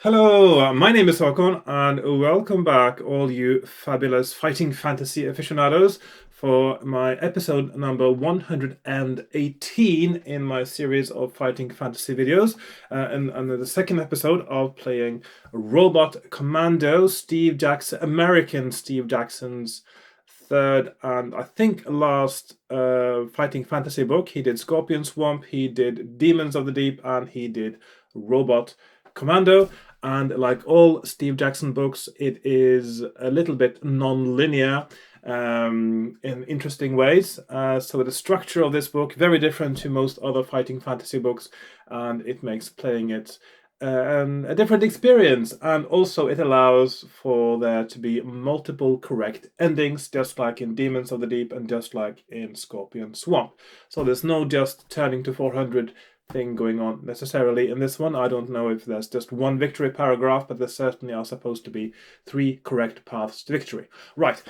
Hello, my name is Hakon, and welcome back, all you fabulous fighting fantasy aficionados, for my episode number 118 in my series of fighting fantasy videos, and the second episode of playing Robot Commando, American Steve Jackson's third and I think last fighting fantasy book. He did Scorpion Swamp, he did Demons of the Deep, and he did Robot Commando. And like all Steve Jackson books, it is a little bit non-linear in interesting ways. So the structure of this book very different to most other fighting fantasy books, and it makes playing it a different experience. And also it allows for there to be multiple correct endings, just like in Demons of the Deep and just like in Scorpion Swamp. So there's no just turning to 400 thing going on necessarily in this one. I don't know if there's just one victory paragraph, but there certainly are supposed to be 3 correct paths to victory. Right.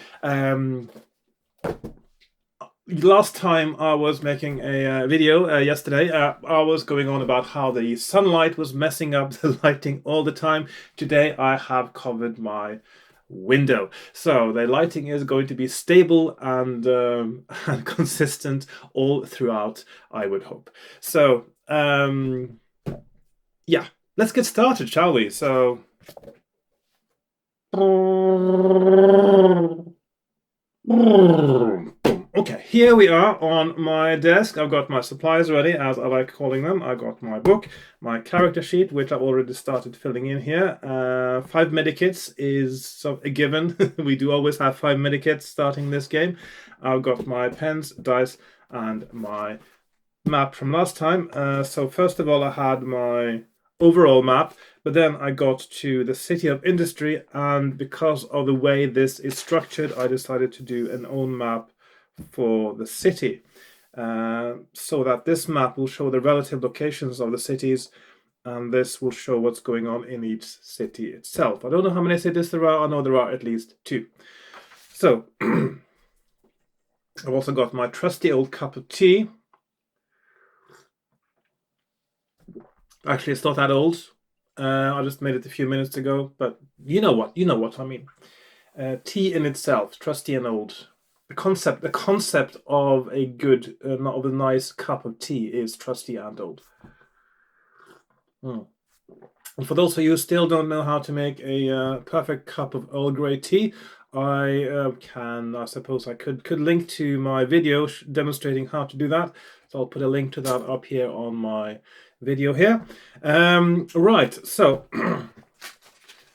Last time I was making a video yesterday, I was going on about how the sunlight was messing up the lighting all the time. Today I have covered my window, so the lighting is going to be stable and consistent all throughout, I would hope. So yeah, let's get started, shall we? So okay, here we are on my desk. I've got my supplies ready, as I like calling them. I've got my book, my character sheet, which I've already started filling in here. 5 medikits is a given. We do always have 5 medikits starting this game. I've got my pens, dice, and my map from last time. So first of all, I had my overall map, but then I got to the City of Industry, and because of the way this is structured, I decided to do an own map for the city, so that this map will show the relative locations of the cities, and this will show what's going on in each city itself. I don't know how many cities there are. I know there are at least 2. So I've also got my trusty old cup of tea. Actually, it's not that old. I just made it a few minutes ago, but you know what I mean. Tea in itself, trusty and old. The concept of a good, of a nice cup of tea is trusty and old. And for those of you who still don't know how to make a perfect cup of Earl Grey tea, I suppose I could link to my video demonstrating how to do that. So I'll put a link to that up here on my video here. Right, so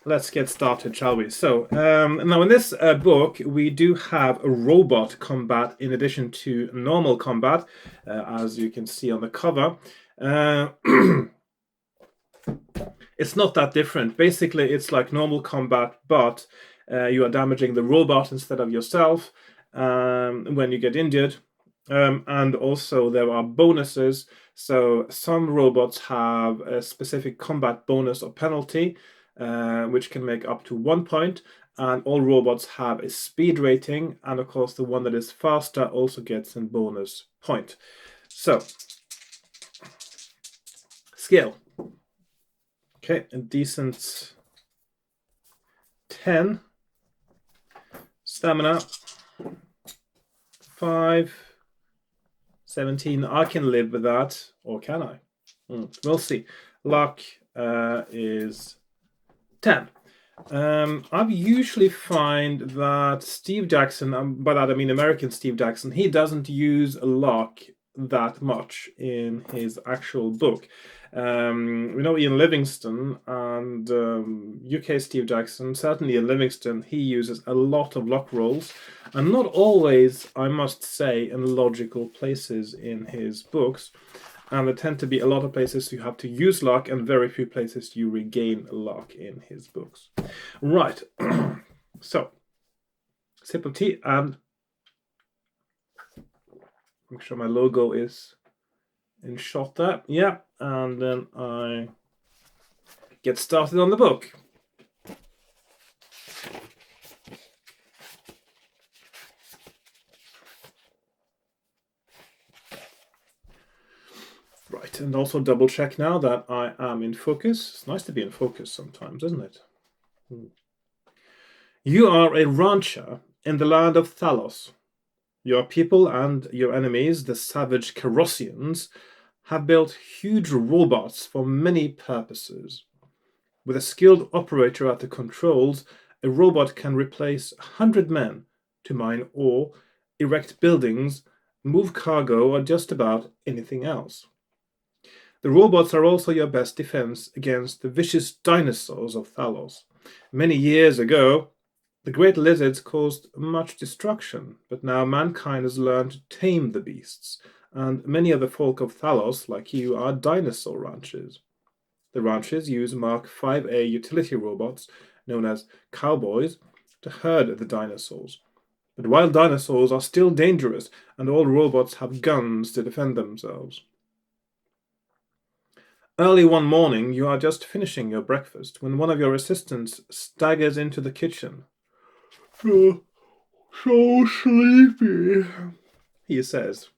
let's get started, shall we? So now in this book, we do have a robot combat in addition to normal combat, as you can see on the cover. It's not that different. Basically, it's like normal combat, but you are damaging the robot instead of yourself when you get injured. And also there are bonuses. So some robots have a specific combat bonus or penalty, which can make up to 1 point. And all robots have a speed rating. And of course, the one that is faster also gets a bonus point. So, skill. Okay, a decent 10. Stamina, 5. 17. I can live with that, or can I? We'll see. Luck is 10. I usually find that Steve Jackson, by that I mean American Steve Jackson, he doesn't use luck that much in his actual book. We know Ian Livingstone and UK Steve Jackson, certainly Ian Livingstone, he uses a lot of luck rolls, and not always, I must say, in logical places in his books. And there tend to be a lot of places you have to use luck and very few places you regain luck in his books. Right, so, sip of tea and make sure my logo is in shot there. Yeah, and then I get started on the book. Right, and also double check now that I am in focus. It's nice to be in focus sometimes, isn't it? You are a rancher in the land of Thalos. Your people and your enemies, the savage Carrossians, have built huge robots for many purposes. With a skilled operator at the controls, a robot can replace 100 men to mine ore, erect buildings, move cargo, or just about anything else. The robots are also your best defense against the vicious dinosaurs of Thalos. Many years ago, the great lizards caused much destruction, but now mankind has learned to tame the beasts, and many of the folk of Thalos, like you, are dinosaur ranchers. The ranchers use Mark 5A utility robots, known as cowboys, to herd the dinosaurs. But wild dinosaurs are still dangerous, and all robots have guns to defend themselves. Early one morning, you are just finishing your breakfast when one of your assistants staggers into the kitchen. "So sleepy," he says.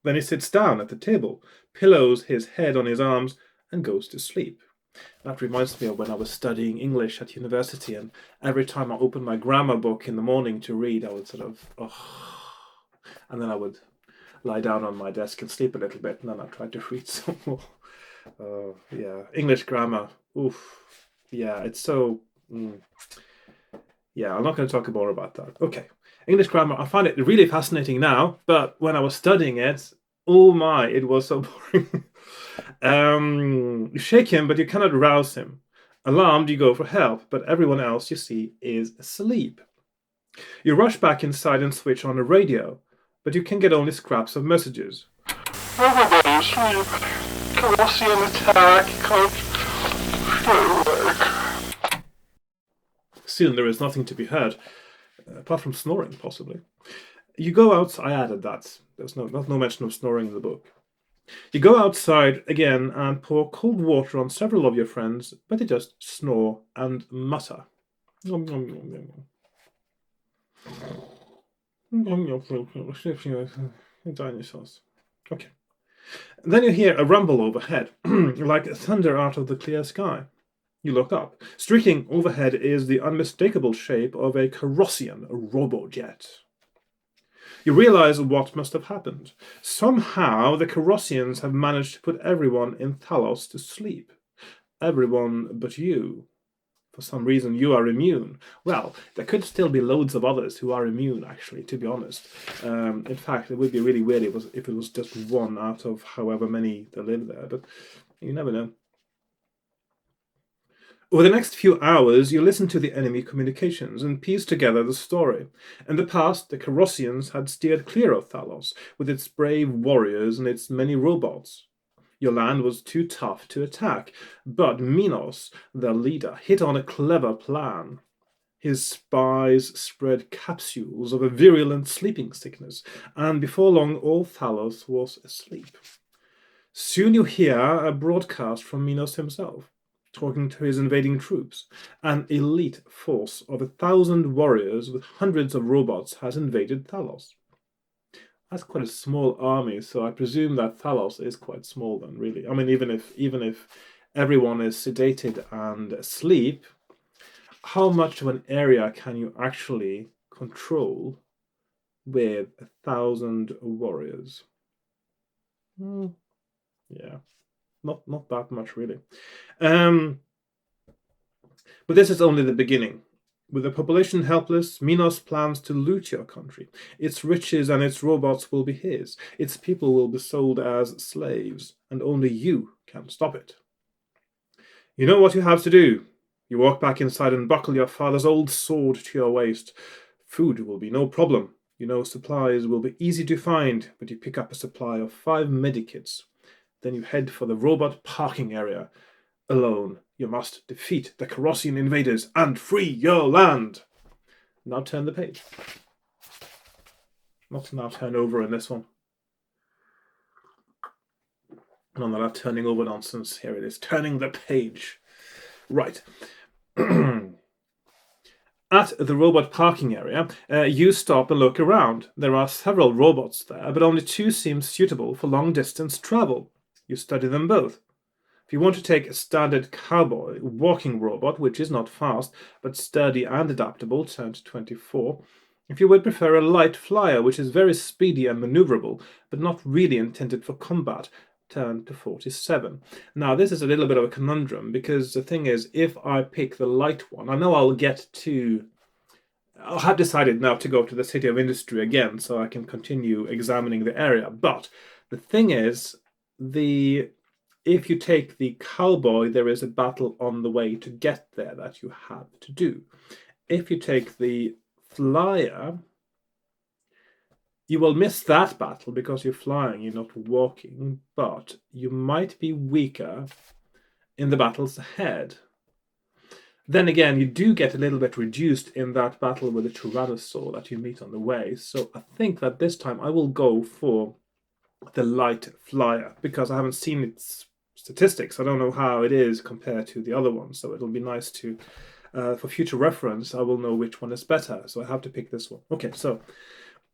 Then he sits down at the table, pillows his head on his arms, and goes to sleep. That reminds me of when I was studying English at university, and every time I opened my grammar book in the morning to read, I would sort of, and then I would lie down on my desk and sleep a little bit, and then I'd try to read some more. Yeah, English grammar. Oof. Yeah, it's so. Yeah, I'm not going to talk more about that. Okay, English grammar. I find it really fascinating now, but when I was studying it, oh my, it was so boring. You shake him, but you cannot rouse him. Alarmed, you go for help, but everyone else you see is asleep. You rush back inside and switch on the radio, but you can get only scraps of messages. "Everybody asleep. Carrossian attack. Soon there is nothing to be heard, apart from snoring, possibly. You go out. I added that. There's no mention of snoring in the book. You go outside again and pour cold water on several of your friends, but they just snore and mutter. Dinosaurs. Okay. Then you hear a rumble overhead, like thunder out of the clear sky. You look up. Streaking overhead is the unmistakable shape of a Carrossian robojet. You realize what must have happened. Somehow the Carrossians have managed to put everyone in Thalos to sleep. Everyone but you. For some reason you are immune. Well, there could still be loads of others who are immune, actually, to be honest. In fact, it would be really weird if it was just one out of however many that live there, but you never know. Over the next few hours, you listen to the enemy communications and piece together the story. In the past, the Carrossians had steered clear of Thalos, with its brave warriors and its many robots. Your land was too tough to attack, but Minos, their leader, hit on a clever plan. His spies spread capsules of a virulent sleeping sickness, and before long all Thalos was asleep. Soon you hear a broadcast from Minos himself, talking to his invading troops. An elite force of 1,000 warriors with hundreds of robots has invaded Thalos. That's quite a small army, so I presume that Thalos is quite small then, really. I mean, even if everyone is sedated and asleep, how much of an area can you actually control with 1,000 warriors? Yeah, not that much, really. But this is only the beginning. With the population helpless, Minos plans to loot your country. Its riches and its robots will be his. Its people will be sold as slaves, and only you can stop it. You know what you have to do. You walk back inside and buckle your father's old sword to your waist. Food will be no problem. You know supplies will be easy to find, but you pick up a supply of 5 medikits. Then you head for the robot parking area. Alone, you must defeat the Carrossian invaders and free your land. Now turn the page. Not now turn over in this one. No, not turning over nonsense. Here it is. Turning the page. Right. At the robot parking area, you stop and look around. There are several robots there, but only 2 seem suitable for long-distance travel. you study them both. If you want to take a standard cowboy walking robot, which is not fast, but sturdy and adaptable, turn to 24. If you would prefer a light flyer, which is very speedy and maneuverable, but not really intended for combat, turn to 47. Now, this is a little bit of a conundrum, because the thing is, if I pick the light one, I know I'll have decided now to go to the City of Industry again, so I can continue examining the area. But the thing is, if you take the cowboy, there is a battle on the way to get there that you have to do. If you take the flyer, you will miss that battle because you're flying, you're not walking, but you might be weaker in the battles ahead. Then again, you do get a little bit reduced in that battle with the Tyrannosaur that you meet on the way. So I think that this time I will go for the light flyer because I haven't seen its statistics. I don't know how it is compared to the other ones. So it'll be nice to, for future reference, I will know which one is better. So I have to pick this one. Okay, so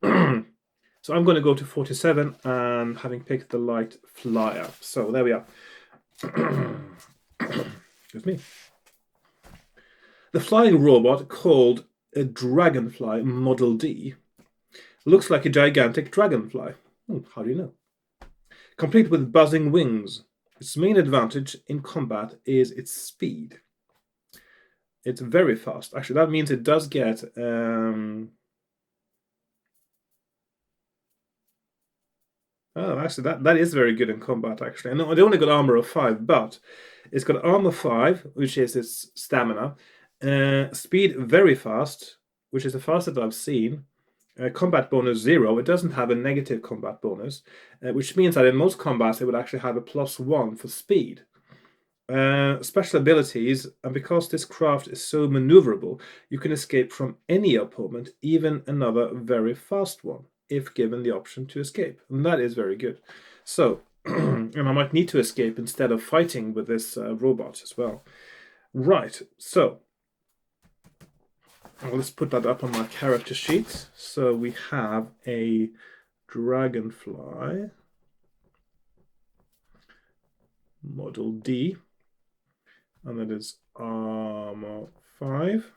so I'm going to go to 47 and having picked the light flyer. So there we are. Excuse me. The flying robot, called a Dragonfly Model D, looks like a gigantic dragonfly. How do you know? Complete with buzzing wings. Its main advantage in combat is its speed. It's very fast. Actually, that means it does get... Oh, actually, that is very good in combat, actually. And it only got armor of 5, but it's got armor 5, which is its stamina. Speed very fast, which is the fastest I've seen. Combat bonus 0. It doesn't have a negative combat bonus, which means that in most combats it would actually have a +1 for speed. Special abilities, and because this craft is so maneuverable, you can escape from any opponent, even another very fast one, if given the option to escape. And that is very good. So, and I might need to escape instead of fighting with this robot as well. Right, so let's put that up on my character sheet. So we have a Dragonfly Model D, and that is armor 5.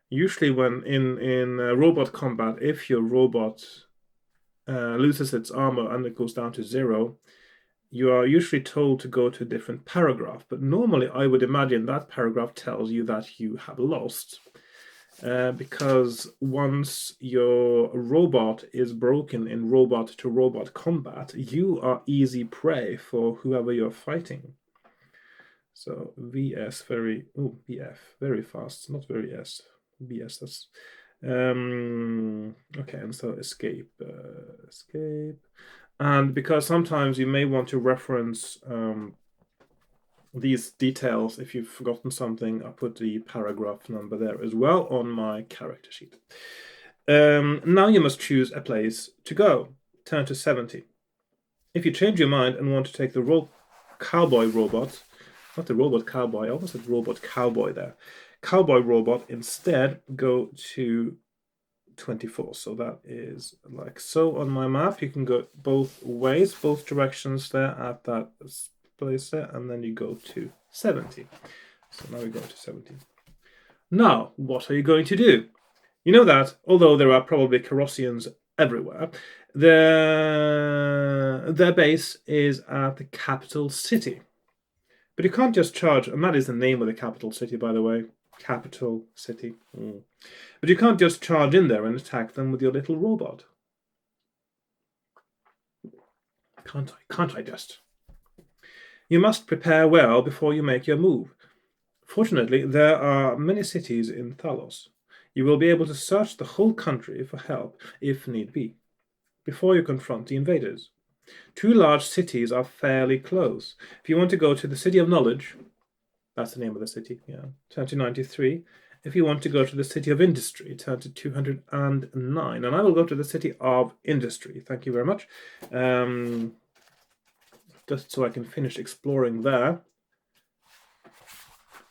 Usually when in robot combat, if your robot loses its armor and it goes down to 0, you are usually told to go to a different paragraph. But normally I would imagine that paragraph tells you that you have lost. Because once your robot is broken in robot-to-robot combat, you are easy prey for whoever you're fighting. So VS BF very fast, not very S. BS. That's okay. And so escape, and because sometimes you may want to reference these details. If you've forgotten something, I'll put the paragraph number there as well on my character sheet. Now you must choose a place to go. Turn to 70. If you change your mind and want to take the cowboy robot, not the robot cowboy, I almost said robot cowboy there. Cowboy robot, instead go to 24. So that is like so on my map. You can go both ways, both directions there at that place there, and then you go to 70. So now we go to 70. Now, what are you going to do? You know that, although there are probably Carrossians everywhere, their base is at the capital city. But you can't just charge, and that is the name of the capital city, by the way. Capital city. But you can't just charge in there and attack them with your little robot. Can't I just? You must prepare well before you make your move. Fortunately, there are many cities in Thalos. You will be able to search the whole country for help, if need be, before you confront the invaders. 2 large cities are fairly close. If you want to go to the City of Knowledge, that's the name of the city, turn to 93. If you want to go to the City of Industry, turn to 209. And I will go to the City of Industry. Thank you very much. Just so I can finish exploring there.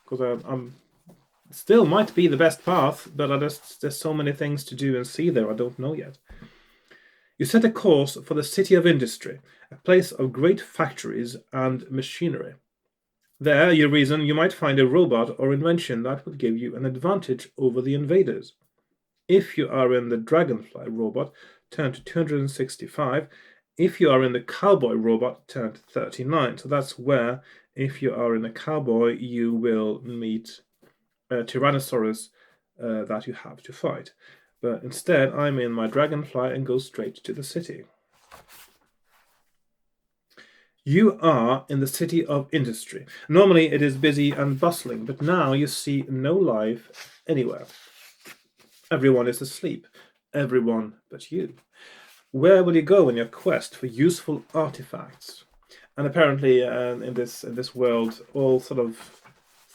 Because I'm still might be the best path, but there's so many things to do and see there I don't know yet. You set a course for the city of industry, a place of great factories and machinery. There, you reason, you might find a robot or invention that would give you an advantage over the invaders. If you are in the Dragonfly robot, turn to 265. If you are in the Cowboy robot, turn to 39. So that's where, if you are in a Cowboy, you will meet a Tyrannosaurus that you have to fight. But instead, I'm in my Dragonfly and go straight to the city. You are in the city of industry. Normally it is busy and bustling, but now you see no life anywhere. Everyone is asleep. Everyone but you. Where will you go in your quest for useful artifacts? And apparently, in this world, all sort of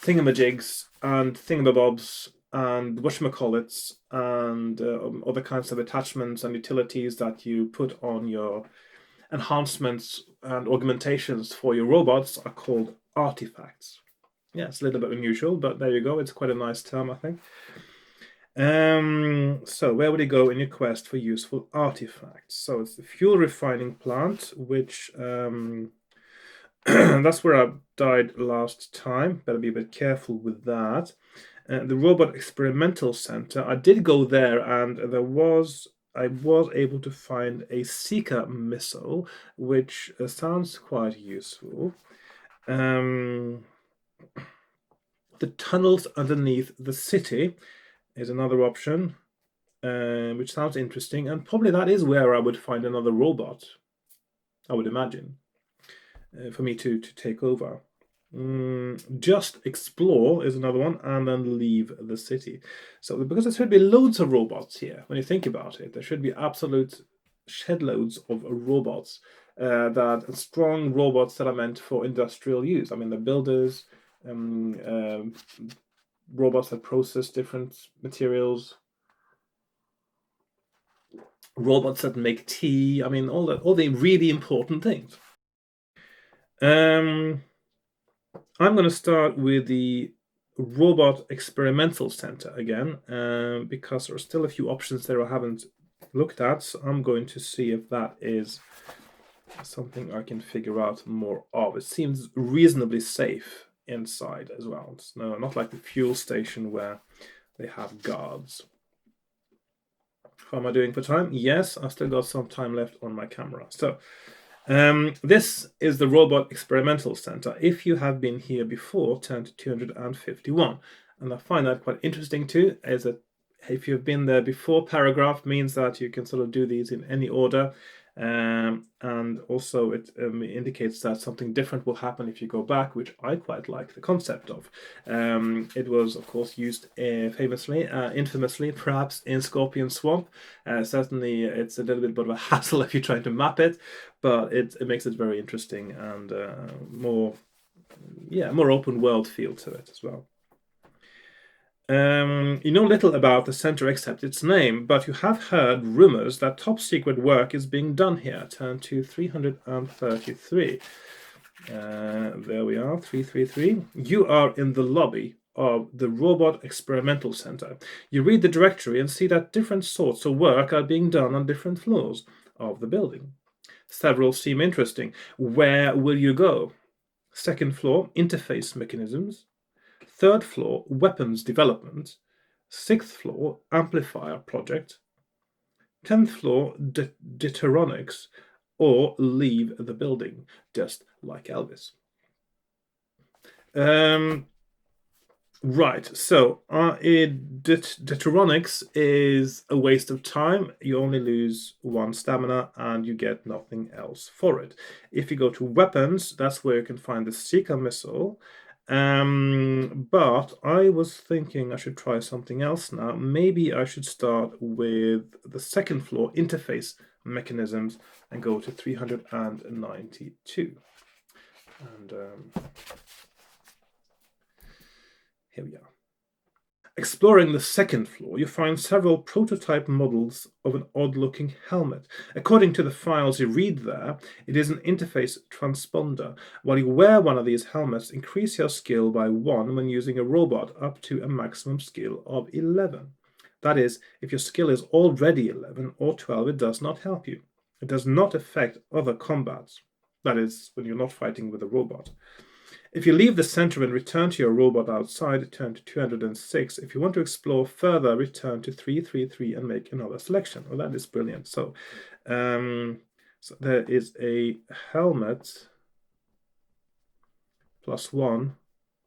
thingamajigs and thingamabobs and whatchamacallits and other kinds of attachments and utilities that you put on your enhancements and augmentations for your robots are called artifacts. Yeah, it's a little bit unusual, but there you go. It's quite a nice term, I think. So where would you go in your quest for useful artifacts? So it's the fuel refining plant, which that's where I died last time. Better be a bit careful with that. The Robot Experimental Center, I did go there, and I was able to find a Seeker missile, which sounds quite useful. The tunnels underneath the city is another option, which sounds interesting, and probably that is where I would find another robot, I would imagine, for me to take over. Just explore is another one, and then leave the city. So because there should be loads of robots here, when you think about it, there should be absolute shed loads of robots, that strong robots that are meant for industrial use. I mean, the builders, robots that process different materials, robots that make tea. I mean, all the really important things. I'm going to start with the Robot Experimental Center again, because there are still a few options there I haven't looked at. So I'm going to see if that is something I can figure out more of. It seems reasonably safe inside as well. It's not like the fuel station where they have guards. How am I doing for time? Yes, I've still got some time left on my camera. So this is the Robot Experimental Center. If you have been here before, turn to 251. And I find that quite interesting too, is that if you've been there before, paragraph means that you can sort of do these in any order. And also it indicates that something different will happen if you go back, which I quite like the concept of. It was, of course, used infamously, perhaps, in Scorpion Swamp. Certainly, it's a little bit of a hassle if you're trying to map it, but it makes it very interesting and more open world feel to it as well. You know little about the center except its name, but you have heard rumors that top secret work is being done here. Turn to 333. There we are, 333. You are in the lobby of the Robot Experimental Center. You read the directory and see that different sorts of work are being done on different floors of the building. Several seem interesting. Where will you go? Second floor, interface mechanisms. Third floor, weapons development. Sixth floor, amplifier project. 10th floor, Deuteronics, or leave the building, just like Elvis. Right, so Deuteronics is a waste of time. You only lose 1 stamina and you get nothing else for it. If you go to weapons, that's where you can find the Seeker missile. But I was thinking I should try something else now. Maybe I should start with the second floor, interface mechanisms, and go to 392. And here we are. Exploring the second floor, you find several prototype models of an odd-looking helmet. According to the files you read there, it is an interface transponder. While you wear one of these helmets, increase your skill by 1 when using a robot up to a maximum skill of 11. That is, if your skill is already 11 or 12, it does not help you. It does not affect other combats. That is, when you're not fighting with a robot. If you leave the center and return to your robot outside, turn to 206. If you want to explore further, return to 333 and make another selection. Well, that is brilliant. So there is a helmet +1,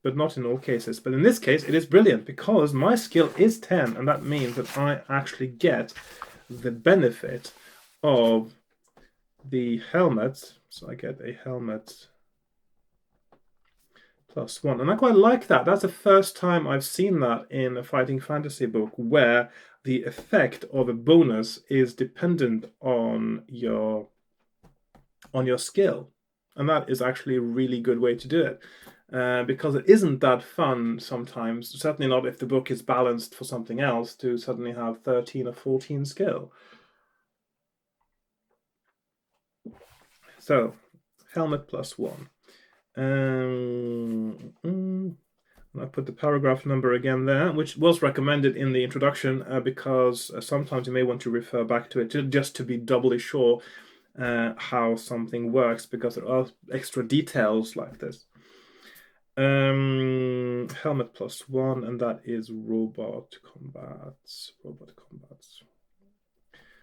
but not in all cases. But in this case, it is brilliant because my skill is 10, and that means that I actually get the benefit of the helmet. So I get a helmet +1, and I quite like that. That's the first time I've seen that in a fighting fantasy book where the effect of a bonus is dependent on your skill, and that is actually a really good way to do it. Because it isn't that fun sometimes, certainly not if the book is balanced for something else, to suddenly have 13 or 14 skill. So, helmet +1. I put the paragraph number again there, which was recommended in the introduction because sometimes you may want to refer back to it just to be doubly sure how something works, because there are extra details like this. Helmet +1, and that is robot combats.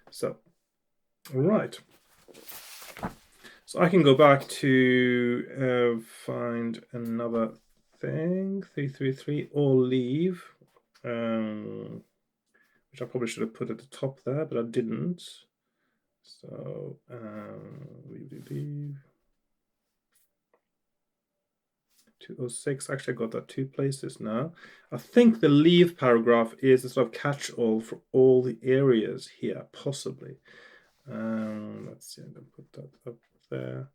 So, all right. So I can go back to find another thing, 333, or leave, which I probably should have put at the top there, but I didn't. So leave. 206. Actually, I got that 2 places now. I think the leave paragraph is a sort of catch-all for all the areas here, possibly. Let's see, I'm going to put that up there.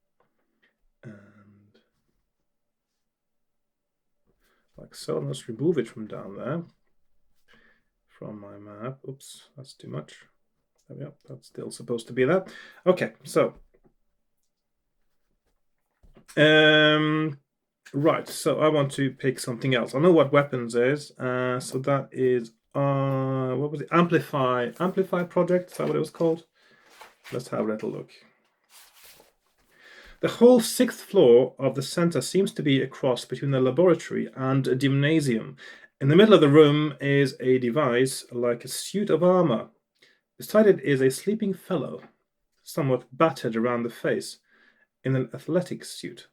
And like so, let's remove it from down there, from my map. Oops, that's too much. There we go. That's still supposed to be there. Okay, so right, so I want to pick something else. I know what weapons is. So that is what was it? Amplify project. Is that what it was called? Let's have a little look. The whole 6th floor of the center seems to be a cross between a laboratory and a gymnasium. In the middle of the room is a device like a suit of armor. Beside it is a sleeping fellow, somewhat battered around the face, in an athletic suit.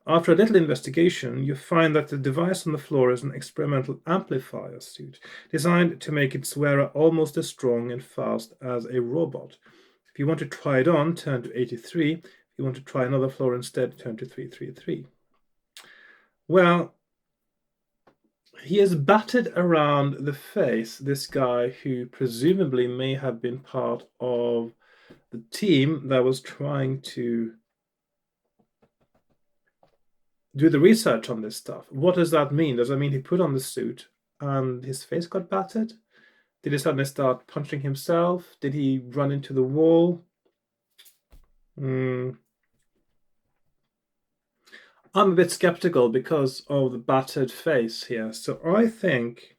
After a little investigation, you find that the device on the floor is an experimental amplifier suit, designed to make its wearer almost as strong and fast as a robot. If you want to try it on, turn to 83. If you want to try another floor instead, turn to 333. Well, he is battered around the face, this guy who presumably may have been part of the team that was trying to do the research on this stuff. What does that mean? Does that mean he put on the suit and his face got battered? Did he suddenly start punching himself? Did he run into the wall? I'm a bit skeptical because of the battered face here. So I think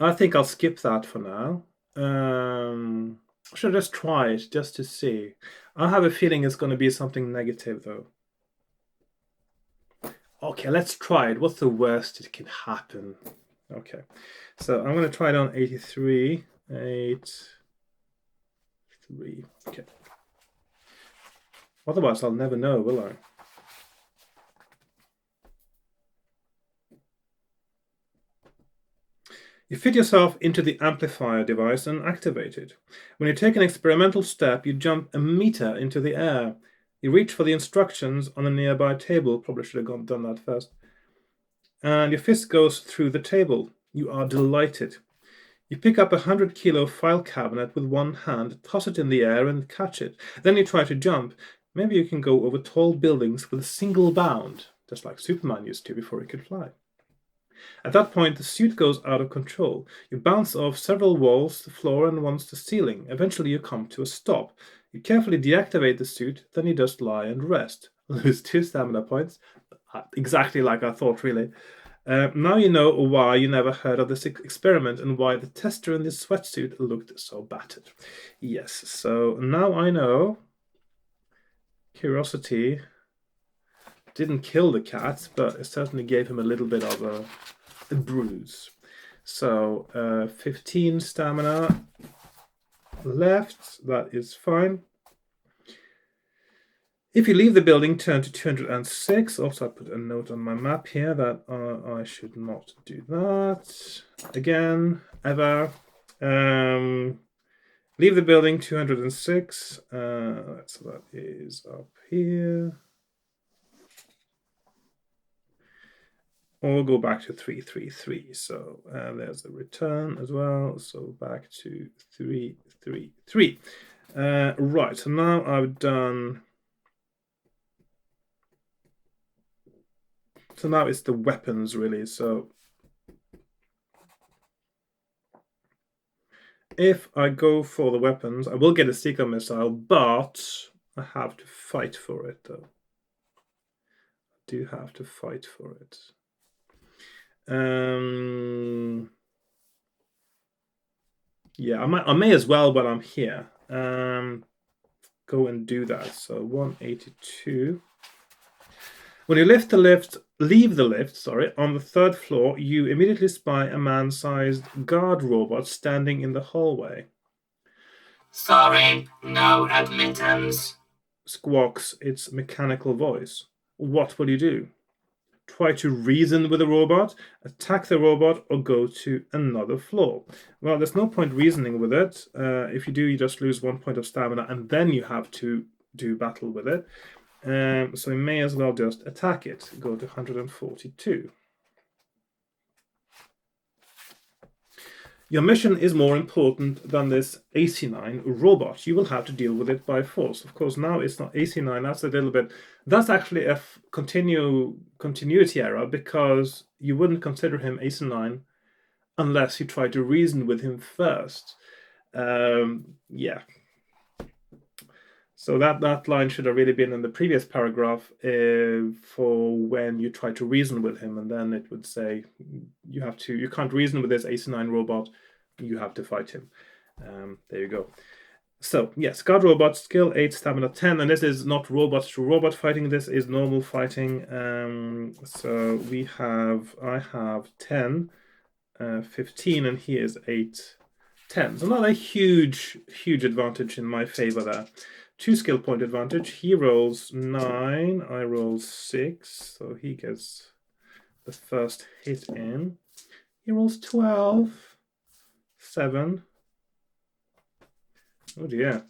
I'll skip that for now. I should just try it just to see. I have a feeling it's going to be something negative though. Okay, let's try it. What's the worst that can happen? Okay, so I'm going to try it on 83. 83. Okay. Otherwise, I'll never know, will I? You fit yourself into the amplifier device and activate it. When you take an experimental step, you jump a meter into the air. You reach for the instructions on a nearby table. Probably should have done that first. And your fist goes through the table. You are delighted. You pick up a 100-kilo file cabinet with one hand, toss it in the air and catch it. Then you try to jump. Maybe you can go over tall buildings with a single bound, just like Superman used to before he could fly. At that point, the suit goes out of control. You bounce off several walls, the floor, and once the ceiling. Eventually, you come to a stop. You carefully deactivate the suit, then you just lie and rest. Lose 2 stamina points. Exactly like I thought, really. Now you know why you never heard of this experiment and why the tester in this sweatsuit looked so battered. Yes, so now I know. Curiosity didn't kill the cat, but it certainly gave him a little bit of a bruise. So 15 stamina left. That is fine. If you leave the building, turn to 206. Also, I put a note on my map here that I should not do that again, ever. Leave the building, 206. So that is up here. Or go back to 333. So there's the return as well. So back to 333. Right, so now I've done... So now it's the weapons, really. So if I go for the weapons, I will get a seeker missile, but I have to fight for it, though. I do have to fight for it. Yeah, I may as well while I'm here go and do that. So 182. When you leave the lift, on the third floor, you immediately spy a man-sized guard robot standing in the hallway. Sorry, no admittance, Squawks its mechanical voice. What will you do? Try to reason with the robot, attack the robot, or go to another floor? Well, there's no point reasoning with it. If you do, you just lose 1 point of stamina, and then you have to do battle with it. So you may as well just attack it. Go to 142. Your mission is more important than this AC9 robot. You will have to deal with it by force. Of course, now it's not AC9. That's a little bit... That's actually a continuity error, because you wouldn't consider him AC9 unless you try to reason with him first. Yeah. So that line should have really been in the previous paragraph for when you try to reason with him, and then it would say you can't reason with this AC9 robot, you have to fight him. There you go. So yes, guard robot, skill 8, stamina 10, and this is not robot to robot fighting, this is normal fighting. So I have 10, 15, and he is 8, 10. So not a huge advantage in my favor there. 2 skill point advantage. He rolls 9, I roll 6, so he gets the first hit in. He rolls 12, 7. Oh dear.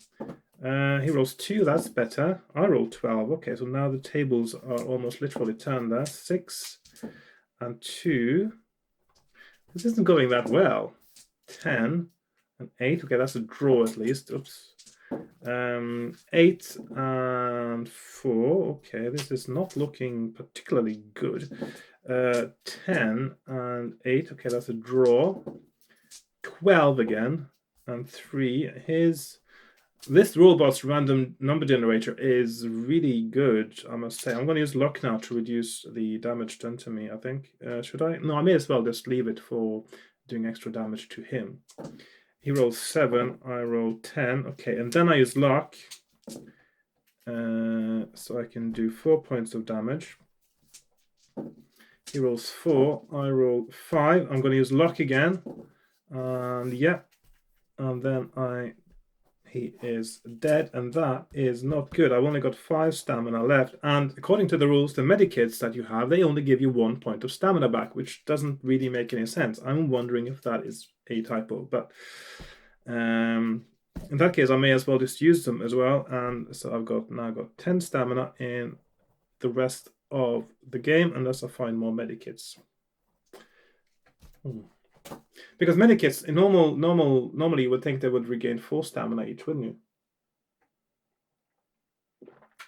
He rolls 2, that's better. I roll 12. Okay, so now the tables are almost literally turned there. 6 and 2. This isn't going that well. 10 and 8. Okay, that's a draw at least. Oops. 8 and 4. Okay, this is not looking particularly good. 10 and 8. Okay, that's a draw. 12 again and 3. This robot's random number generator is really good, I must say. I'm going to use luck now to reduce the damage done to me, I think. Should I? No, I may as well just leave it for doing extra damage to him. He rolls 7, I roll 10. Okay, and then I use luck. So I can do 4 points of damage. He rolls 4, I roll 5. I'm going to use luck again. And yeah. And then he is dead, and that is not good. I've only got 5 stamina left, and according to the rules, the medikits that you have, they only give you 1 point of stamina back, which doesn't really make any sense. I'm wondering if that is a typo, but in that case, I may as well just use them as well. And so I've now got 10 stamina in the rest of the game, unless I find more medikits. Because medikits, in normally you would think they would regain 4 stamina each, wouldn't you?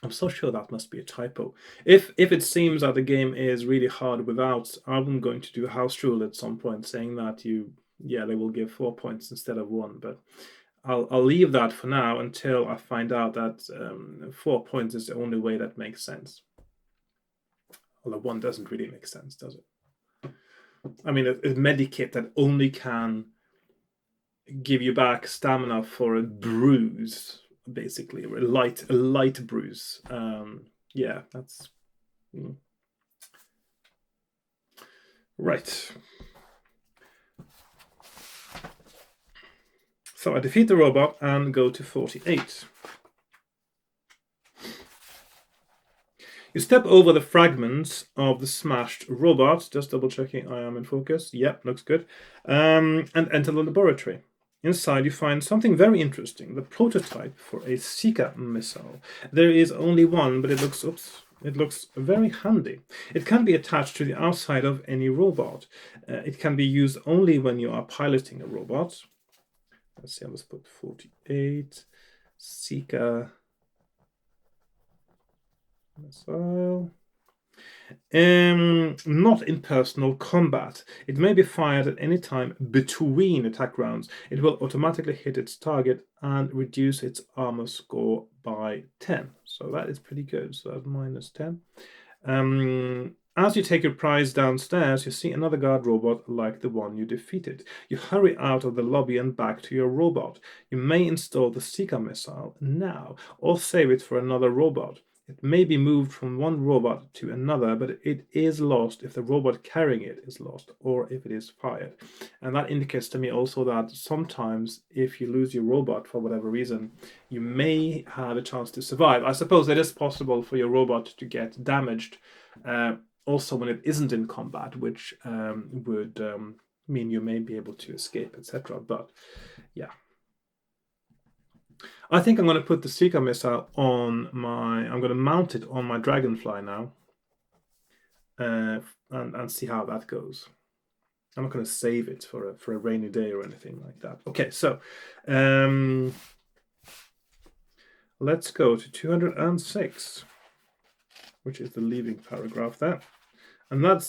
I'm so sure that must be a typo. If it seems that the game is really hard without, I'm going to do a house rule at some point saying that they will give 4 points instead of 1, but I'll leave that for now until I find out that 4 points is the only way that makes sense. Although 1 doesn't really make sense, does it? I mean, a medikit that only can give you back stamina for a bruise, basically, or a light bruise. Yeah, that's right. So I defeat the robot and go to 48. You step over the fragments of the smashed robot, just double checking I am in focus. Yep, looks good. And enter the laboratory. Inside you find something very interesting, the prototype for a Seeker missile. There is only one, but it looks very handy. It can be attached to the outside of any robot. It can be used only when you are piloting a robot. Let's see, let's put 48, Seeker missile. Not in personal combat. It may be fired at any time between attack rounds. It will automatically hit its target and reduce its armor score by 10. So that is pretty good. So that's minus 10. As you take your prize downstairs, you see another guard robot like the one you defeated. You hurry out of the lobby and back to your robot. You may install the Seeker missile now, or save it for another robot. It may be moved from one robot to another, but it is lost if the robot carrying it is lost or if it is fired. And that indicates to me also that sometimes if you lose your robot for whatever reason, you may have a chance to survive. I suppose it is possible for your robot to get damaged also when it isn't in combat, which would mean you may be able to escape, etc. But yeah. I think I'm going to put the Seeker missile on I'm going to mount it on my Dragonfly now and see how that goes. I'm not going to save it for a rainy day or anything like that. Okay, so let's go to 206, which is the leaving paragraph there. And that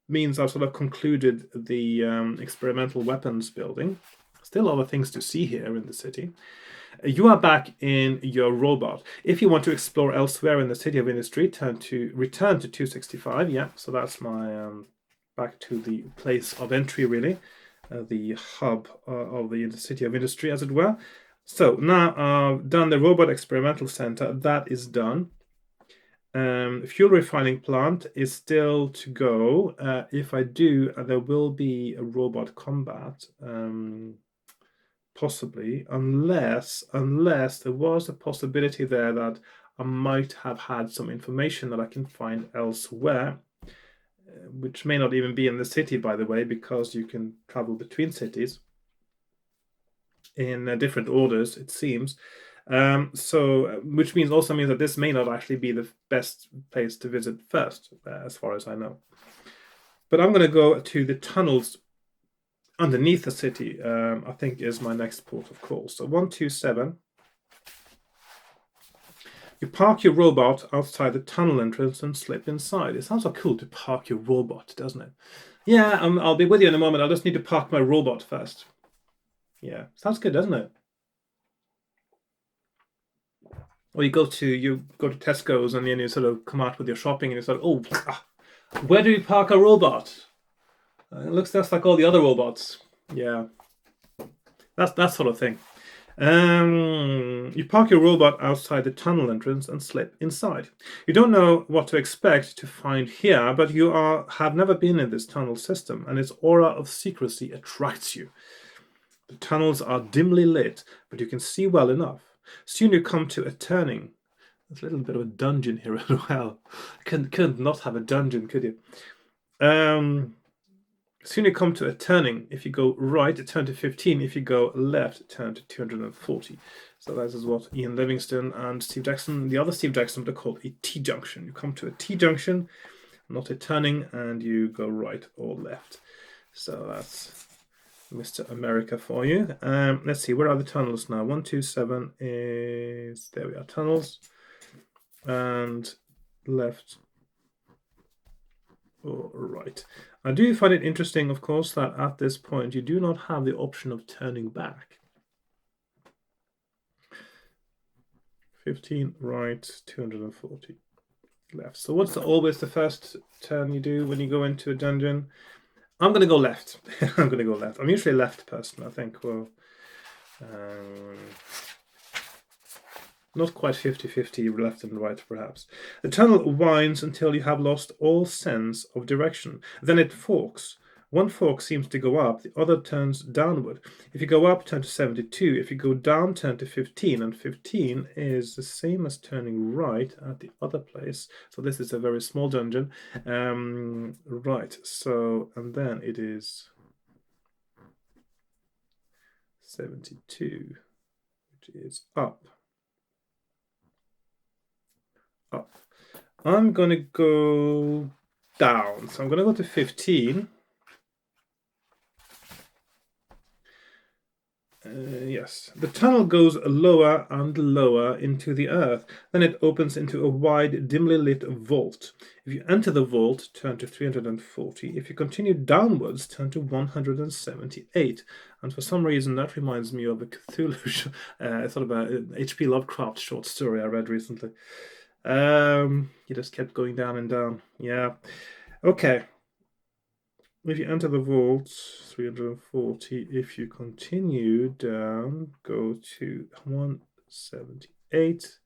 means I've sort of concluded the experimental weapons building. Still other things to see here in the city. You are back in your robot. If you want to explore elsewhere in the City of Industry, return to 265. Yeah, so that's my back to the place of entry, really, the hub of the City of Industry, as it were. So now I've done the robot experimental center. That is done. Fuel refining plant is still to go. If I do, there will be a robot combat. Possibly, unless there was a possibility there that I might have had some information that I can find elsewhere, which may not even be in the city, by the way, because you can travel between cities in different orders, it seems. Which means that this may not actually be the best place to visit first, as far as I know. But I'm going to go to the tunnels underneath the city, I think, is my next port of call. So 127. You park your robot outside the tunnel entrance and slip inside. It sounds so cool to park your robot, doesn't it? Yeah, I'll be with you in a moment. I'll just need to park my robot first. Yeah, sounds good, doesn't it? Or you go to Tesco's and then you sort of come out with your shopping and you sort of, where do we park a robot? It looks just like all the other robots. Yeah, that's that sort of thing. You park your robot outside the tunnel entrance and slip inside. You don't know what to expect to find here, but you have never been in this tunnel system, and its aura of secrecy attracts you. The tunnels are dimly lit, but you can see well enough. Soon you come to a turning. There's a little bit of a dungeon here as well. Couldn't not have a dungeon, could you? Soon you come to a turning. If you go right, turn to 15. If you go left, turn to 240. So that is what Ian Livingstone and Steve Jackson, the other Steve Jackson, would have called a T-junction. You come to a T-junction, not a turning, and you go right or left. So that's Mr. America for you. Let's see, where are the tunnels now? 127 is, there we are, tunnels. And left or right. I do find it interesting, of course, that at this point you do not have the option of turning back. 15 right, 240 left. So what's always the first turn you do when you go into a dungeon? I'm going to go left. I'm going to go left. I'm usually a left person, I think. Well, not quite 50-50 left and right, perhaps. The tunnel winds until you have lost all sense of direction. Then it forks. One fork seems to go up, the other turns downward. If you go up, turn to 72. If you go down, turn to 15. And 15 is the same as turning right at the other place. So this is a very small dungeon. Right, so, and then it is 72, which is up. Up. I'm going to go down. So I'm going to go to 15. Yes. The tunnel goes lower and lower into the earth. Then it opens into a wide, dimly lit vault. If you enter the vault, turn to 340. If you continue downwards, turn to 178. And for some reason, that reminds me of a Cthulhu, sort of a H.P. Lovecraft short story I read recently. You just kept going down and down. Yeah. Okay. If you enter the vault, 340. If you continue down, go to 178.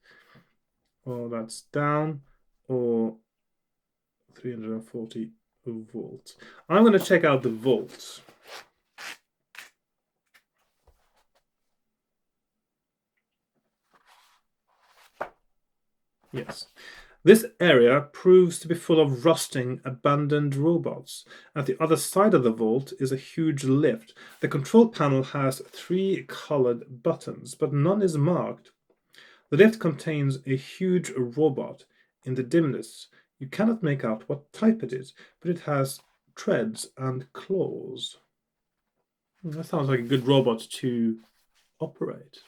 Or that's down. Or 340 vault. I'm going to check out the vault. Yes. This area proves to be full of rusting, abandoned robots. At the other side of the vault is a huge lift. The control panel has 3 colored buttons, but none is marked. The lift contains a huge robot. In the dimness, you cannot make out what type it is, but it has treads and claws. That sounds like a good robot to operate.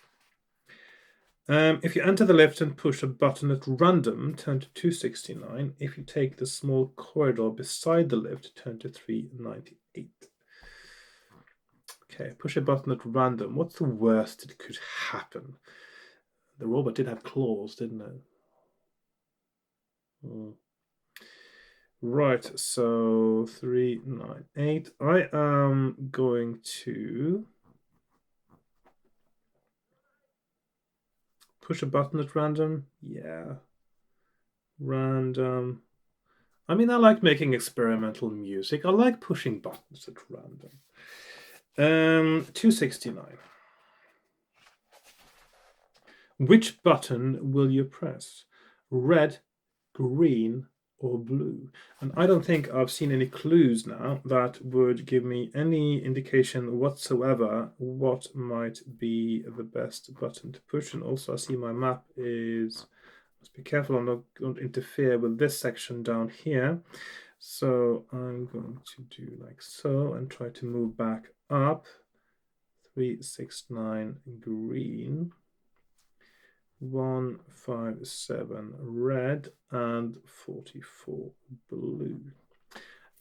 If you enter the lift and push a button at random, turn to 269. If you take the small corridor beside the lift, turn to 398. Okay, push a button at random. What's the worst that could happen? The robot did have claws, didn't it? Right, so 398. I am going to push a button at random. Yeah. Random. I mean, I like making experimental music. I like pushing buttons at random. 269. Which button will you press? Red, green, or blue? And I don't think I've seen any clues now that would give me any indication whatsoever what might be the best button to push. And also I see my map is, must be careful I don't interfere with this section down here. So I'm going to do like so and try to move back up. 369 green. 157 red and 44 blue.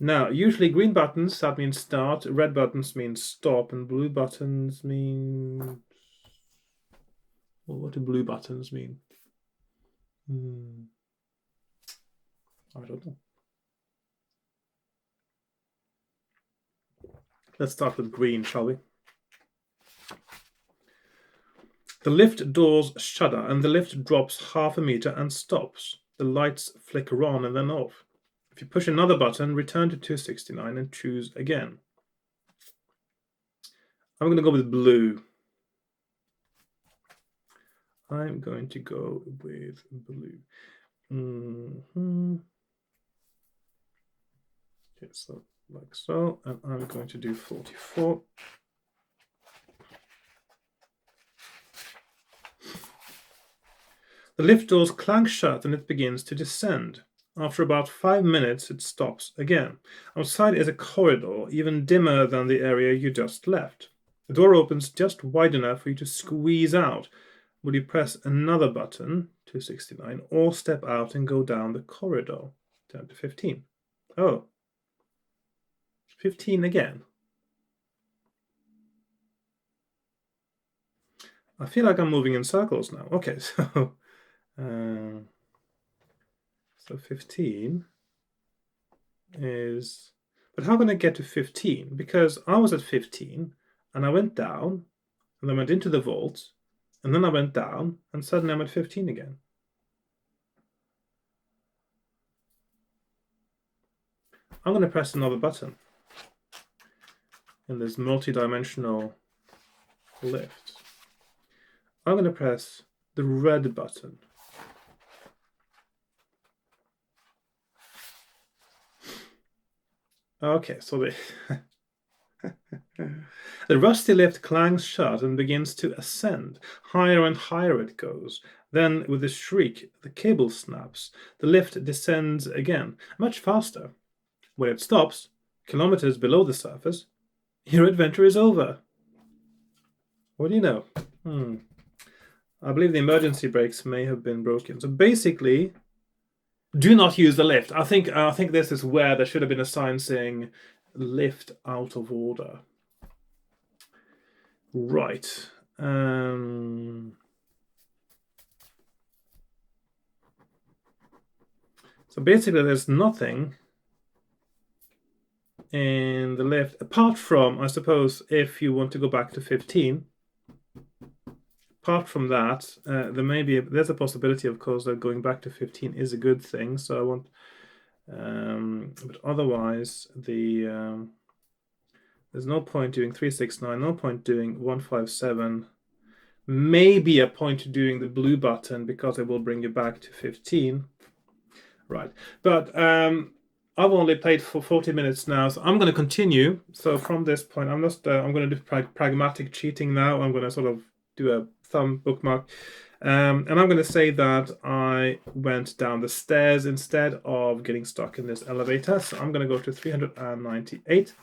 Now, usually green buttons, that means start, red buttons mean stop, and blue buttons mean... Well, what do blue buttons mean? I don't know. Let's start with green, shall we? The lift doors shudder and the lift drops half a meter and stops. The lights flicker on and then off. If you push another button, return to 269 and choose again. I'm going to go with blue. I'm going to go with blue. Okay, so like so, and I'm going to do 44. The lift doors clank shut and it begins to descend. After about 5 minutes, it stops again. Outside is a corridor, even dimmer than the area you just left. The door opens just wide enough for you to squeeze out. Will you press another button, 269, or step out and go down the corridor? Turn to 15. Oh. 15 again. I feel like I'm moving in circles now. Okay, so 15 is But how can I get to 15? Because I was at 15 and I went down and I went into the vault and then I went down and suddenly I'm at 15 again. I'm going to press another button in this multi-dimensional lift. I'm going to press the red button. Okay, so the rusty lift clangs shut and begins to ascend. Higher and higher it goes. Then, with a shriek, the cable snaps. The lift descends again, much faster. When it stops, kilometers below the surface, your adventure is over. What do you know? I believe the emergency brakes may have been broken. So basically, do not use the lift. I think this is where there should have been a sign saying lift out of order. Right. So basically there's nothing in the lift apart from, I suppose, if you want to go back to 15. Apart from that, there's a possibility, of course, that going back to 15 is a good thing. So I want, but otherwise, there's no point doing 369, no point doing 157. Maybe a point doing the blue button because it will bring you back to 15. Right, but I've only played for 40 minutes now, so I'm going to continue. So from this point, I'm going to do pragmatic cheating now. I'm going to sort of do a thumb bookmark. And I'm going to say that I went down the stairs instead of getting stuck in this elevator. So I'm going to go to 398.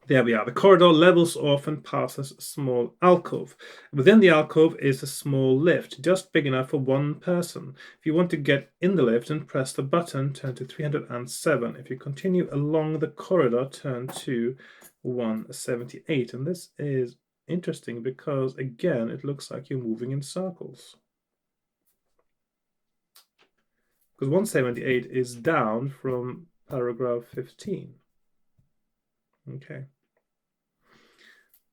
There we are. The corridor levels off and passes a small alcove. Within the alcove is a small lift, just big enough for one person. If you want to get in the lift and press the button, turn to 307. If you continue along the corridor, turn to 178. And this is interesting because, again, it looks like you're moving in circles. Because 178 is down from paragraph 15. Okay.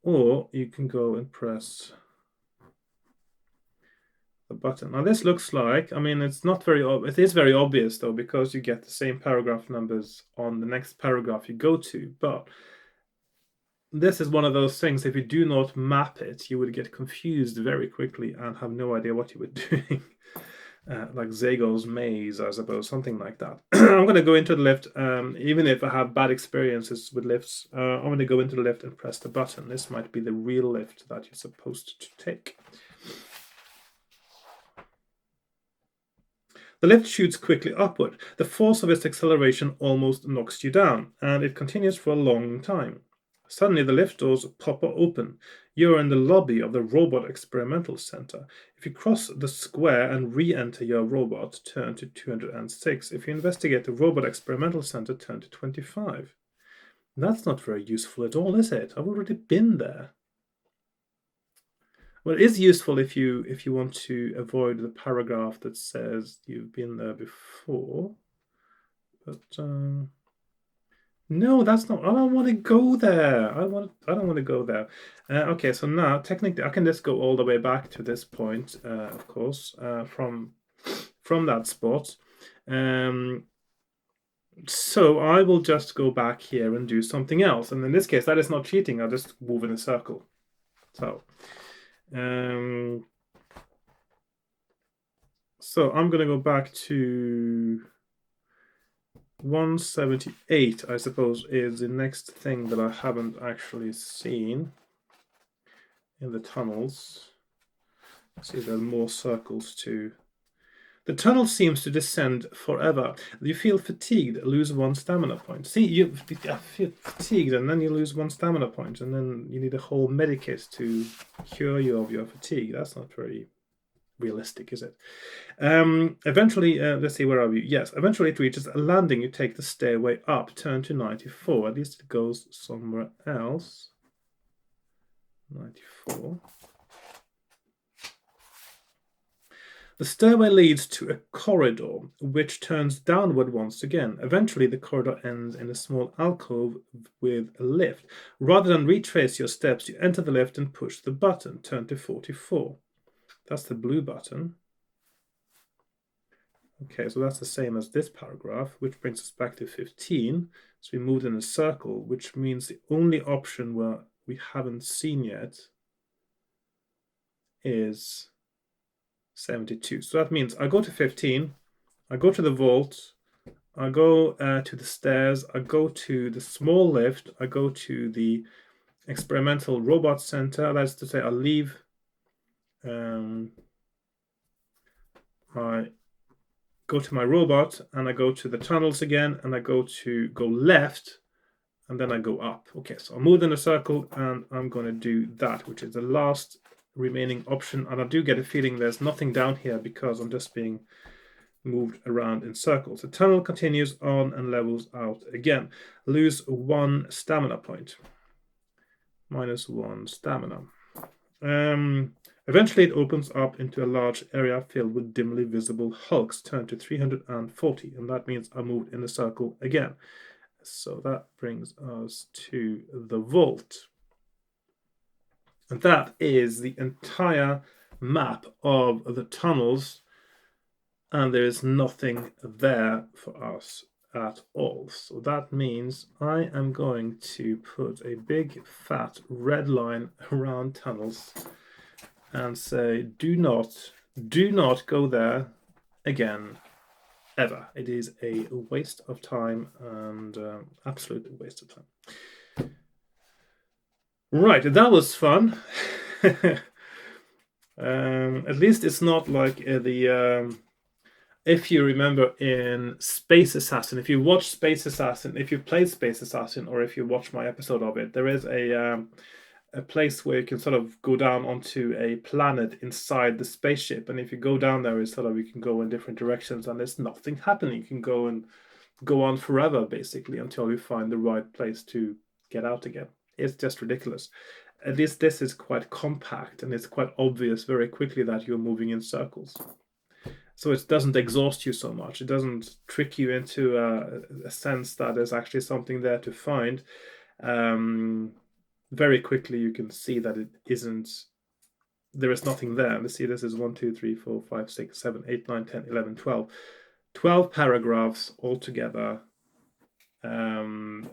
Or you can go and press the button. Now this looks like, I mean, it's not very, it is very obvious though, because you get the same paragraph numbers on the next paragraph you go to, but this is one of those things, if you do not map it, you would get confused very quickly and have no idea what you were doing. Like Zago's maze, I suppose, something like that. I'm going to go into the lift, even if I have bad experiences with lifts. I'm going to go into the lift and press the button. This might be the real lift that you're supposed to take. The lift shoots quickly upward. The force of its acceleration almost knocks you down, and it continues for a long time. Suddenly, the lift doors pop open. You're in the lobby of the Robot Experimental Center. If you cross the square and re-enter your robot, turn to 206. If you investigate the Robot Experimental Center, turn to 25. That's not very useful at all, is it? I've already been there. Well, it is useful if you want to avoid the paragraph that says you've been there before. But no, that's not. I don't want to go there. I don't want to go there. Okay, so now technically I can just go all the way back to this point, of course, from that spot. So I will just go back here and do something else. And in this case, that is not cheating. I'll just move in a circle. So I'm going to go back to 178, I suppose, is the next thing that I haven't actually seen in the tunnels. Let's see, there are more circles too. The tunnel seems to descend forever. You feel fatigued, lose 1 stamina point. See, you feel fatigued and then you lose 1 stamina point, and then you need a whole medikit to cure you of your fatigue. That's not very realistic, is it? Eventually, let's see, where are we? Yes, eventually it reaches a landing. You take the stairway up, turn to 94. At least it goes somewhere else. 94. The stairway leads to a corridor, which turns downward once again. Eventually, the corridor ends in a small alcove with a lift. Rather than retrace your steps, you enter the lift and push the button. Turn to 44. That's the blue button. Okay, so that's the same as this paragraph, which brings us back to 15. So we moved in a circle, which means the only option where we haven't seen yet is 72. So that means I go to 15, I go to the vault, I go to the stairs, I go to the small lift, I go to the experimental robot center. That's to say, I leave. I go to my robot and I go to the tunnels again, and I go left, and then I go up. Okay, so I moved in a circle, and I'm going to do that, which is the last remaining option. And I do get a feeling there's nothing down here because I'm just being moved around in circles. The tunnel continues on and levels out again. Lose 1 stamina point. -1 stamina. Eventually it opens up into a large area filled with dimly visible hulks. Turn to 340, and that means I moved in a circle again. So that brings us to the vault. And that is the entire map of the tunnels, and there is nothing there for us at all. So that means I am going to put a big fat red line around tunnels and say, do not go there again, ever. It is a waste of time, and absolute waste of time. Right, that was fun. At least it's not like if you remember in Space Assassin, if you watch Space Assassin, if you played Space Assassin, or if you watch my episode of it, there is a place where you can sort of go down onto a planet inside the spaceship, and if you go down there, it's sort of, you can go in different directions, and there's nothing happening. You can go on forever, basically, until you find the right place to get out again. It's just ridiculous. At least this is quite compact, and it's quite obvious very quickly that you're moving in circles. So it doesn't exhaust you so much. It doesn't trick you into a sense that there's actually something there to find. Very quickly you can see that it isn't. There is nothing there. Let's see, this is 1, 2, 3, 4, 5, 6, 7, 8, 9, 10, 11, 12. 12 paragraphs altogether,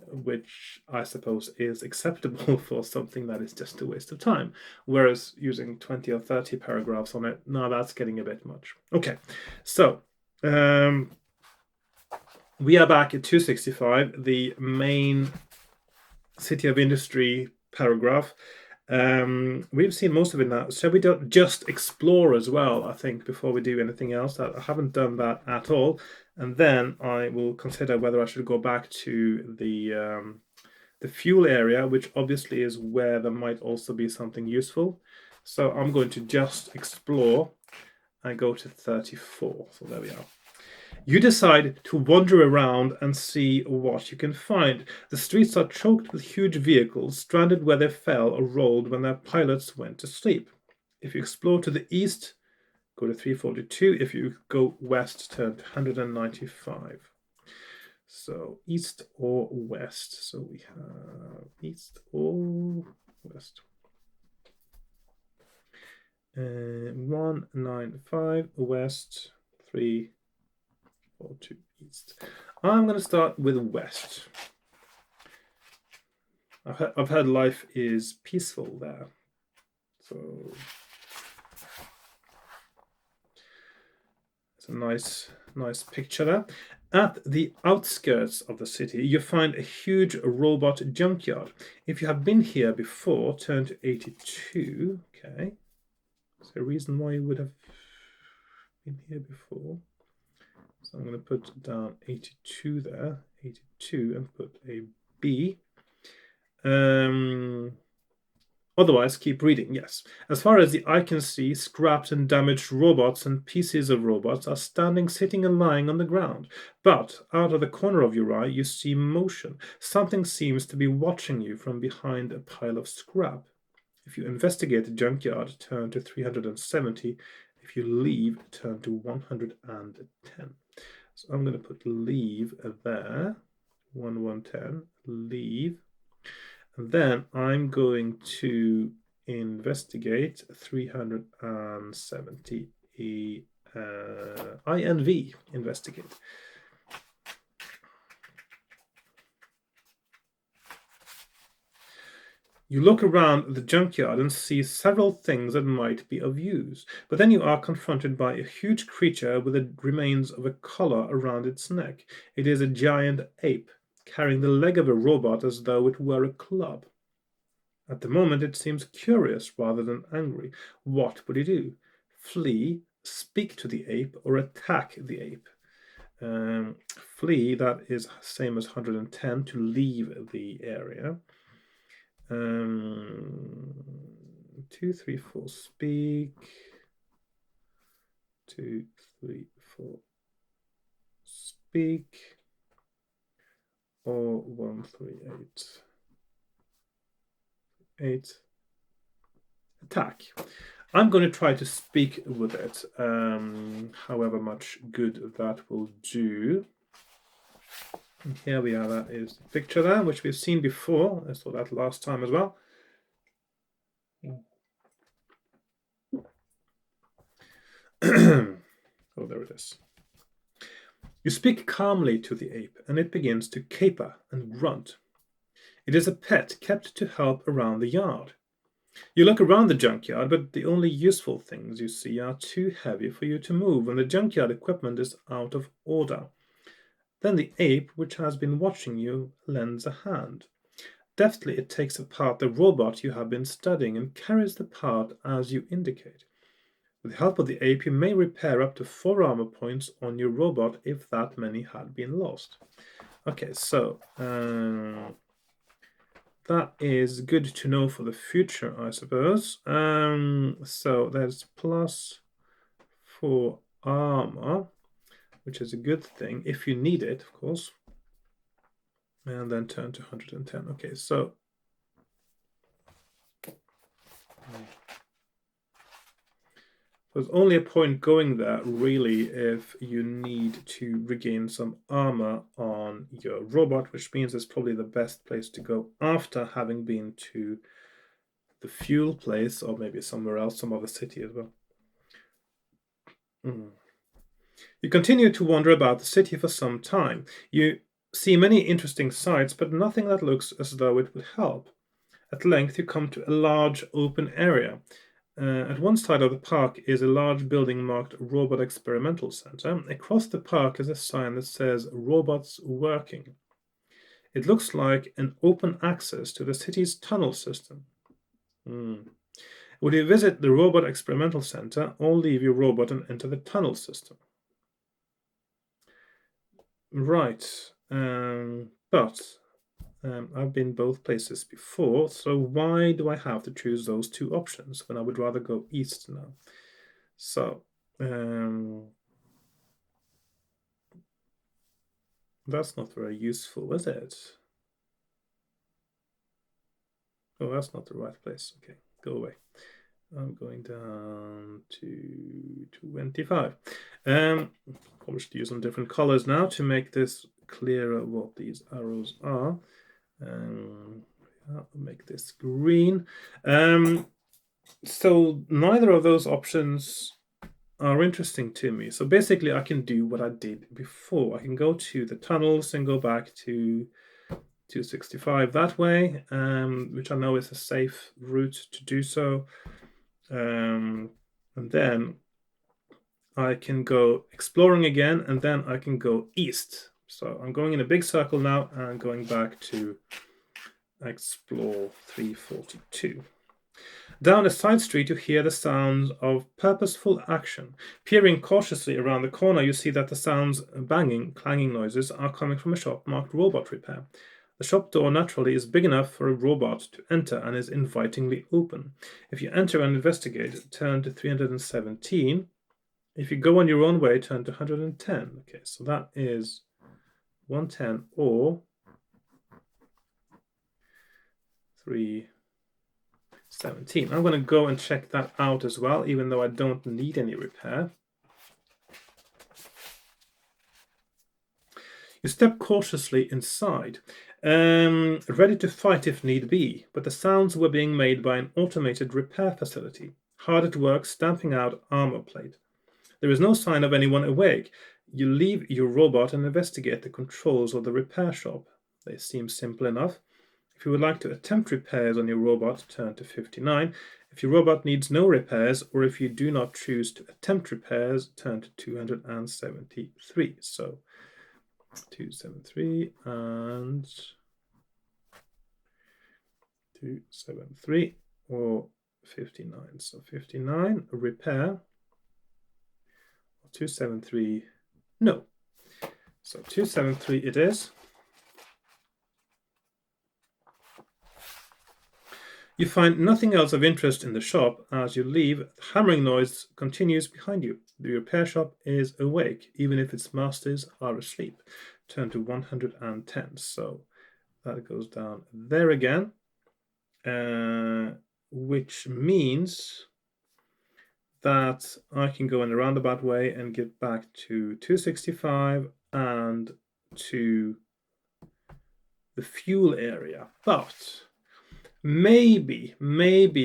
which I suppose is acceptable for something that is just a waste of time. Whereas using 20 or 30 paragraphs on it, now that's getting a bit much. Okay, so we are back at 265, the main City of Industry paragraph. We've seen most of it now. Shall we just explore as well, I think, before we do anything else? I haven't done that at all. And then I will consider whether I should go back to the fuel area, which obviously is where there might also be something useful. So I'm going to just explore and go to 34. So there we are. You decide to wander around and see what you can find. The streets are choked with huge vehicles, stranded where they fell or rolled when their pilots went to sleep. If you explore to the east, go to 342. If you go west, turn to 195. So east or west. So we have east or west. 195 west, 342 east. I'm going to start with west. I've heard life is peaceful there. So it's a nice picture there. At the outskirts of the city, you find a huge robot junkyard. If you have been here before, turn to 82. Okay. Is there a reason why you would have been here before? So I'm going to put down 82 there, 82, and put a B. Otherwise, keep reading, yes. As far as the eye can see, scrapped and damaged robots and pieces of robots are standing, sitting, and lying on the ground. But out of the corner of your eye, you see motion. Something seems to be watching you from behind a pile of scrap. If you investigate the junkyard, turn to 370. If you leave, turn to 110. So I'm going to put leave there, 110, leave. And then I'm going to investigate 370 INV, investigate. You look around the junkyard and see several things that might be of use, but then you are confronted by a huge creature with the remains of a collar around its neck. It is a giant ape, carrying the leg of a robot as though it were a club. At the moment it seems curious rather than angry. What would it do? Flee, speak to the ape, or attack the ape? Flee, that is same as 110 to leave the area. 2, 3, 4, speak. 2, 3, 4, speak. Or 1, 3, 8. 8. Attack. I'm going to try to speak with it, however much good that will do. And here we are, that is the picture there, which we've seen before. I saw that last time as well. Oh, there it is. You speak calmly to the ape, and it begins to caper and grunt. It is a pet kept to help around the yard. You look around the junkyard, but the only useful things you see are too heavy for you to move, and the junkyard equipment is out of order. Then the ape, which has been watching you, lends a hand. Deftly it takes apart the robot you have been studying and carries the part as you indicate. With the help of the ape, you may repair up to 4 armor points on your robot if that many had been lost. Okay, so that is good to know for the future, I suppose. So there's plus 4 armor, which is a good thing if you need it, of course. And then turn to 110. Okay, so there's only a point going there, really, if you need to regain some armor on your robot, which means it's probably the best place to go after having been to the fuel place, or maybe somewhere else, some other city as well. You continue to wander about the city for some time. You see many interesting sights, but nothing that looks as though it would help. At length, you come to a large open area. At one side of the park is a large building marked Robot Experimental Center. Across the park is a sign that says Robots Working. It looks like an open access to the city's tunnel system. Would you visit the Robot Experimental Center or leave your robot and enter the tunnel system? Right, but I've been both places before, so why do I have to choose those two options when I would rather go east now? So, that's not very useful, is it? Oh, that's not the right place. Okay, go away. I'm going down to 25. Probably should use some different colors now to make this clearer what these arrows are. I'll make this green. So neither of those options are interesting to me. So basically I can do what I did before. I can go to the tunnels and go back to 265 that way, which I know is a safe route to do so. And then I can go exploring again, and then I can go east. So I'm going in a big circle now and going back to explore 342. Down a side street, you hear the sounds of purposeful action. Peering cautiously around the corner, you see that the sounds, banging, clanging noises, are coming from a shop marked Robot Repair. The shop door naturally is big enough for a robot to enter and is invitingly open. If you enter and investigate, turn to 317. If you go on your own way, turn to 110. Okay, so that is 110 or 3. 17. I'm going to go and check that out as well, even though I don't need any repair. You step cautiously inside, ready to fight if need be, but the sounds were being made by an automated repair facility, hard at work stamping out armor plate. There is no sign of anyone awake. You leave your robot and investigate the controls of the repair shop. They seem simple enough. If you would like to attempt repairs on your robot, turn to 59. If your robot needs no repairs, or if you do not choose to attempt repairs, turn to 273. So 273 and 273 or 59. So 59, repair. 273, no. So 273 it is. You find nothing else of interest in the shop. As you leave, the hammering noise continues behind you. The repair shop is awake, even if its masters are asleep. Turn to 110. So that goes down there again, which means that I can go in a roundabout way and get back to 265 and to the fuel area. But maybe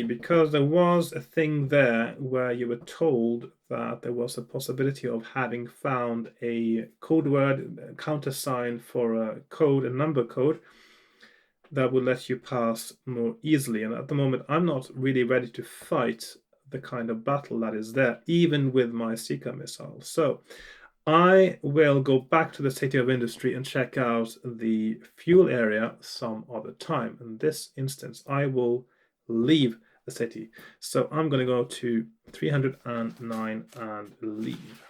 because there was a thing there where you were told that there was a possibility of having found a code word, a countersign for a code, a number code, that would let you pass more easily. And at the moment, I'm not really ready to fight the kind of battle that is there, even with my Seeker missile. So I will go back to the City of Industry and check out the fuel area some other time. In this instance, I will leave the city. So I'm going to go to 309 and leave.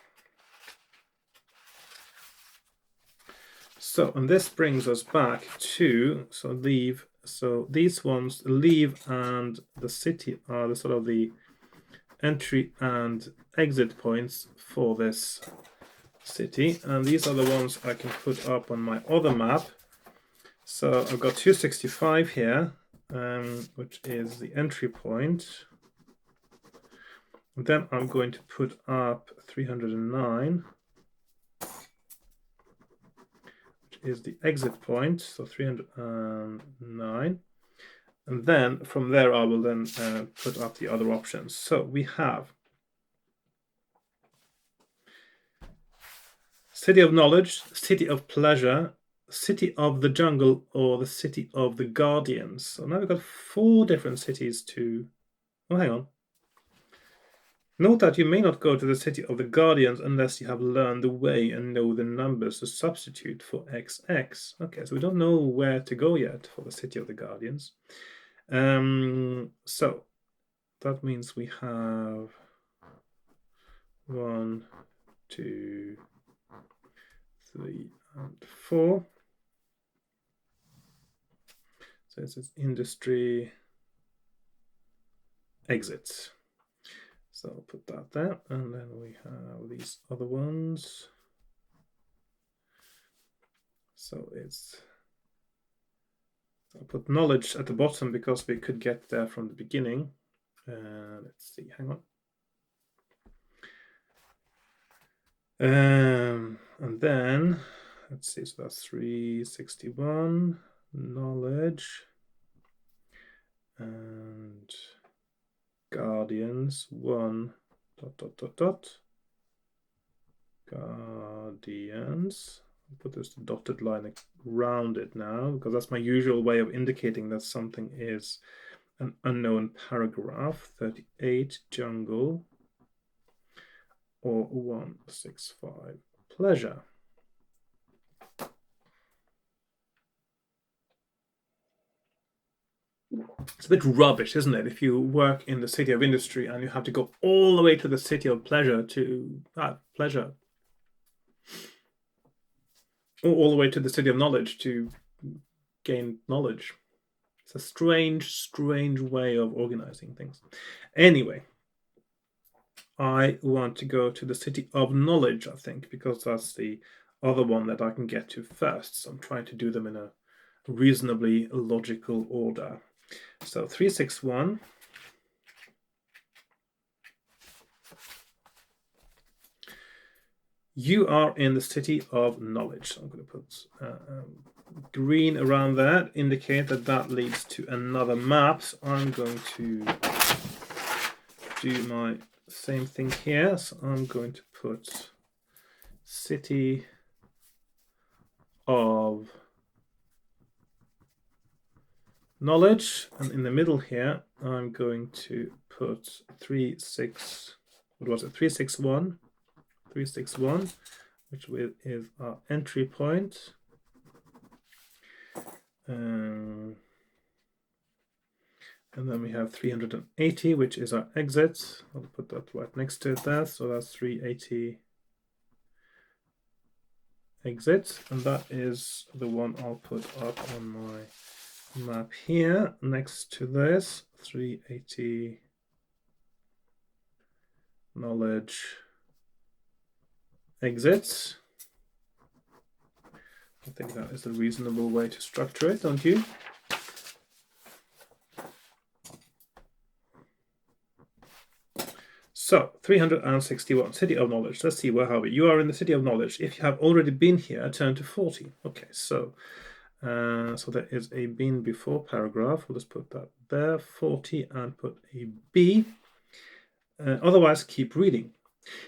So, and this brings us back to, so leave, so these ones, leave and the city are the sort of the entry and exit points for this city, and these are the ones I can put up on my other map. So I've got 265 here, which is the entry point. And then I'm going to put up 309, which is the exit point, so 309. And then from there I will then put up the other options. So we have City of Knowledge, City of Pleasure, City of the Jungle, or the City of the Guardians. So now we've got 4 different cities to... Oh, hang on. Note that you may not go to the City of the Guardians unless you have learned the way and know the numbers to substitute for XX. Okay, so we don't know where to go yet for the City of the Guardians. So that means we have 1, 2, 3, and 4. So this is industry exits. So I'll put that there, and then we have these other ones. So it's, I'll put knowledge at the bottom because we could get there from the beginning. Let's see, hang on. And then, let's see, so that's 361, knowledge, and guardians, 1, ... guardians. I'll put this dotted line around it now, because that's my usual way of indicating that something is an unknown paragraph. 38, jungle, or 165, pleasure. It's a bit rubbish, isn't it? If you work in the City of Industry and you have to go all the way to the City of Pleasure to pleasure, or all the way to the City of Knowledge to gain knowledge. It's a strange way of organizing things. Anyway, I want to go to the City of Knowledge, I think, because that's the other one that I can get to first. So I'm trying to do them in a reasonably logical order. So 361, You are in the city of knowledge. So I'm going to put green around that, indicate that that leads to another map. So I'm going to do my same thing here. So I'm going to put city of knowledge, and in the middle here I'm going to put 361, which is our entry point. And then we have 380, which is our exit. I'll put that right next to it there. So that's 380 exit, and that is the one I'll put up on my map here next to this. 380 knowledge exits. I think that is a reasonable way to structure it, don't you? So 361, city of knowledge. Let's see, where are we? You are in the city of knowledge. If you have already been here, turn to 40. Okay, so there is a been before paragraph. We'll just put that there, 40, and put a B. Otherwise, keep reading.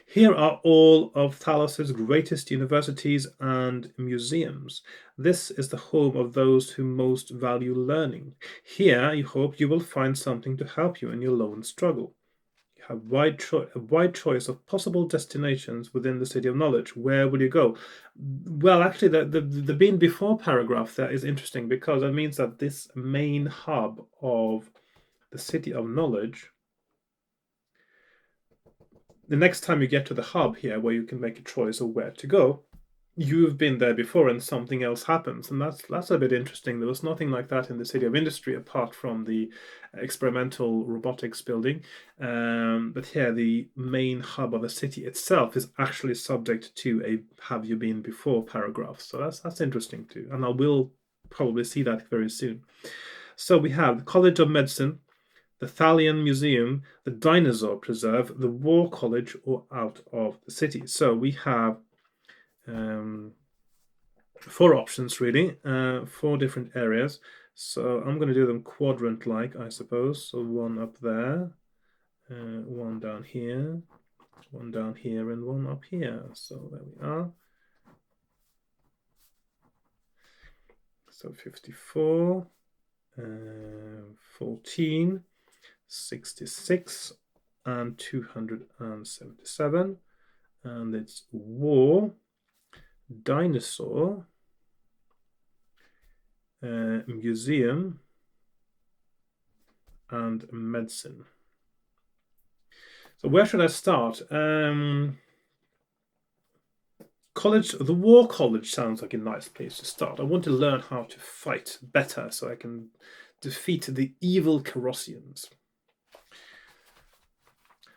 Here are all of Thalos's greatest universities and museums. This is the home of those who most value learning. Here, you hope you will find something to help you in your lone struggle. You have a wide choice of possible destinations within the city of knowledge. Where will you go? Well, actually, the been before paragraph there is interesting, because it means that this main hub of the city of knowledge, the next time you get to the hub here where you can make a choice of where to go, you've been there before and something else happens. And that's a bit interesting. There was nothing like that in the City of Industry apart from the experimental robotics building. But here, the main hub of the city itself is actually subject to a have you been before paragraph. So that's interesting too. And I will probably see that very soon. So we have the College of Medicine, the Thalian Museum, the Dinosaur Preserve, the War College, or out of the city. So we have 4 options, really, 4 different areas. So I'm going to do them quadrant-like, I suppose. So one up there, one down here, one down here, and one up here. So there we are. So 54, 14, 66, and 277. And it's war, dinosaur, museum, and medicine. So where should I start? College, the War College sounds like a nice place to start. I want to learn how to fight better so I can defeat the evil Carrossians.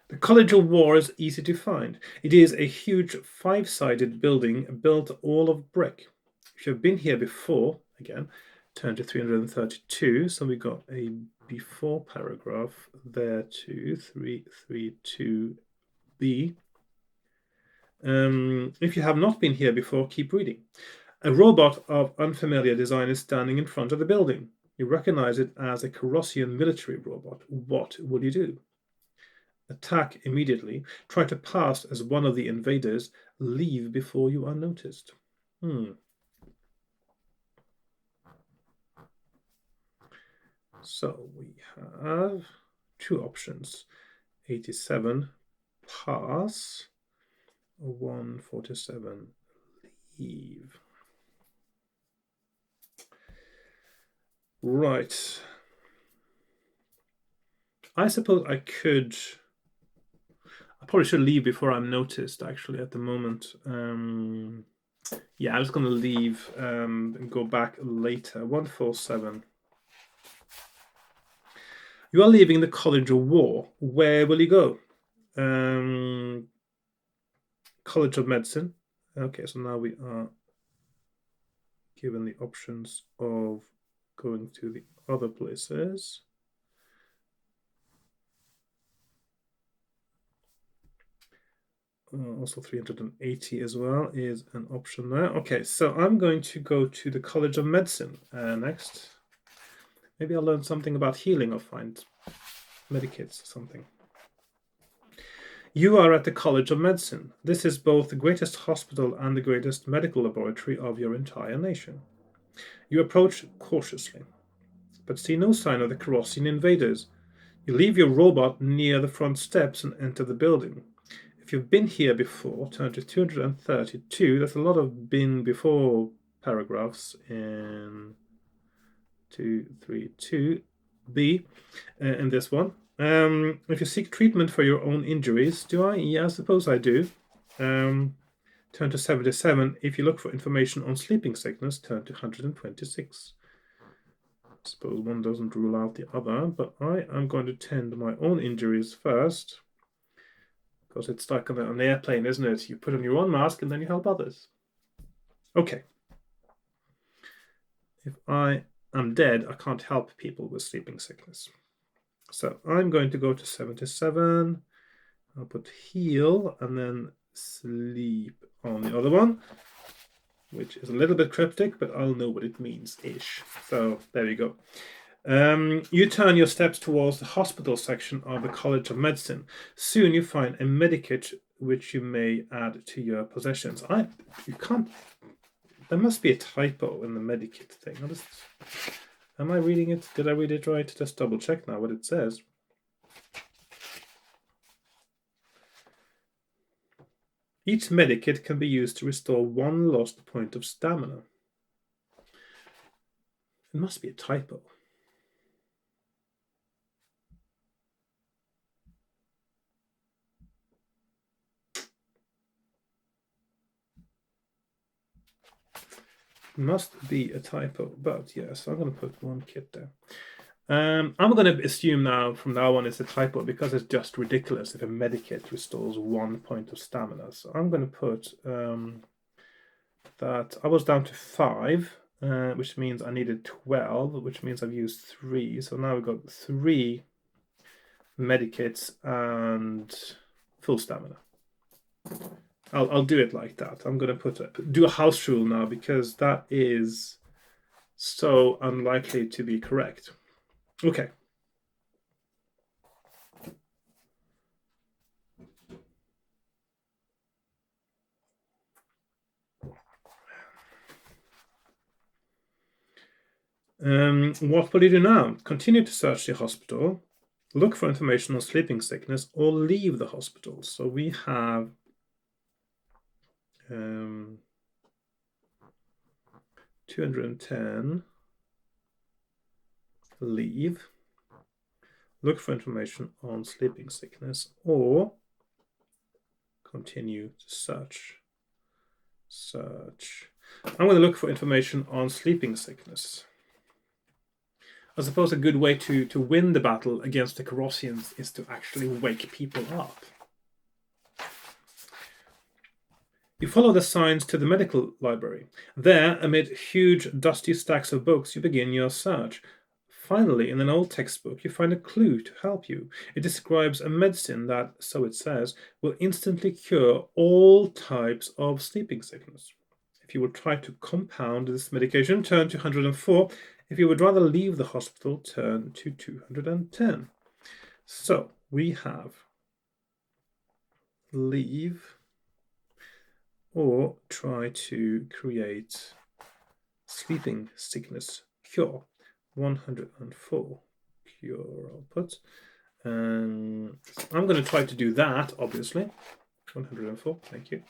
The College of War is easy to find. It is a huge 5-sided building built all of brick. If you've been here before, again, turn to 332. So we got a before paragraph there too, 332b. If you have not been here before, keep reading. A robot of unfamiliar design is standing in front of the building. You recognize it as a Carrossian military robot. What will you do? Attack immediately. Try to pass as one of the invaders. Leave before you are noticed. So we have 2 options. 87, pass. 147, leave. Right. I suppose I could... I probably should leave before I'm noticed, actually, at the moment. Yeah, I was going to leave and go back later. 147. You are leaving the College of War. Where will you go? College of Medicine. Okay, so now we are given the options of going to the other places. Also 380 as well is an option there. Okay, so I'm going to go to the College of Medicine next. Maybe I'll learn something about healing or find medikits or something. You are at the College of Medicine. This is both the greatest hospital and the greatest medical laboratory of your entire nation. You approach cautiously, but see no sign of the Colossian invaders. You leave your robot near the front steps and enter the building. If you've been here before, turn to 232. There's a lot of been before paragraphs in 232b in this one. If you seek treatment for your own injuries, do I? Yeah, I suppose I do. Turn to 77. If you look for information on sleeping sickness, turn to 126. I suppose one doesn't rule out the other, but I am going to tend my own injuries first. Because it's like on an airplane, isn't it? You put on your own mask and then you help others. Okay. If I am dead, I can't help people with sleeping sickness. So I'm going to go to 77. I'll put heal and then sleep on the other one, which is a little bit cryptic, but I'll know what it means-ish. So there you go. You turn your steps towards the hospital section of the College of Medicine. Soon you find a medikit which you may add to your possessions. There must be a typo in the medikit thing. Am I reading it? Did I read it right? Just double check now what it says. Each medikit can be used to restore 1 lost point of stamina. It must be a typo. Must be a typo, but yes, I'm going to put 1 kit there. I'm going to assume now, from now on, it's a typo because it's just ridiculous if a medikit restores 1 point of stamina. So I'm going to put that I was down to 5, which means I needed 12, which means I've used 3. So now we've got 3 medikits and full stamina. I'll do it like that. I'm going to do a house rule now because that is so unlikely to be correct. Okay. What will you do now? Continue to search the hospital, look for information on sleeping sickness, or leave the hospital. So we have 210, leave, look for information on sleeping sickness, or continue to search. I'm going to look for information on sleeping sickness. I suppose a good way to win the battle against the Colossians is to actually wake people up. You follow the signs to the medical library. There, amid huge, dusty stacks of books, you begin your search. Finally, in an old textbook, you find a clue to help you. It describes a medicine that, so it says, will instantly cure all types of sleeping sickness. If you would try to compound this medication, turn to 104. If you would rather leave the hospital, turn to 210. So we have leave or try to create sleeping sickness cure. 104 cure output. I'm going to try to do that, obviously. 104, thank you.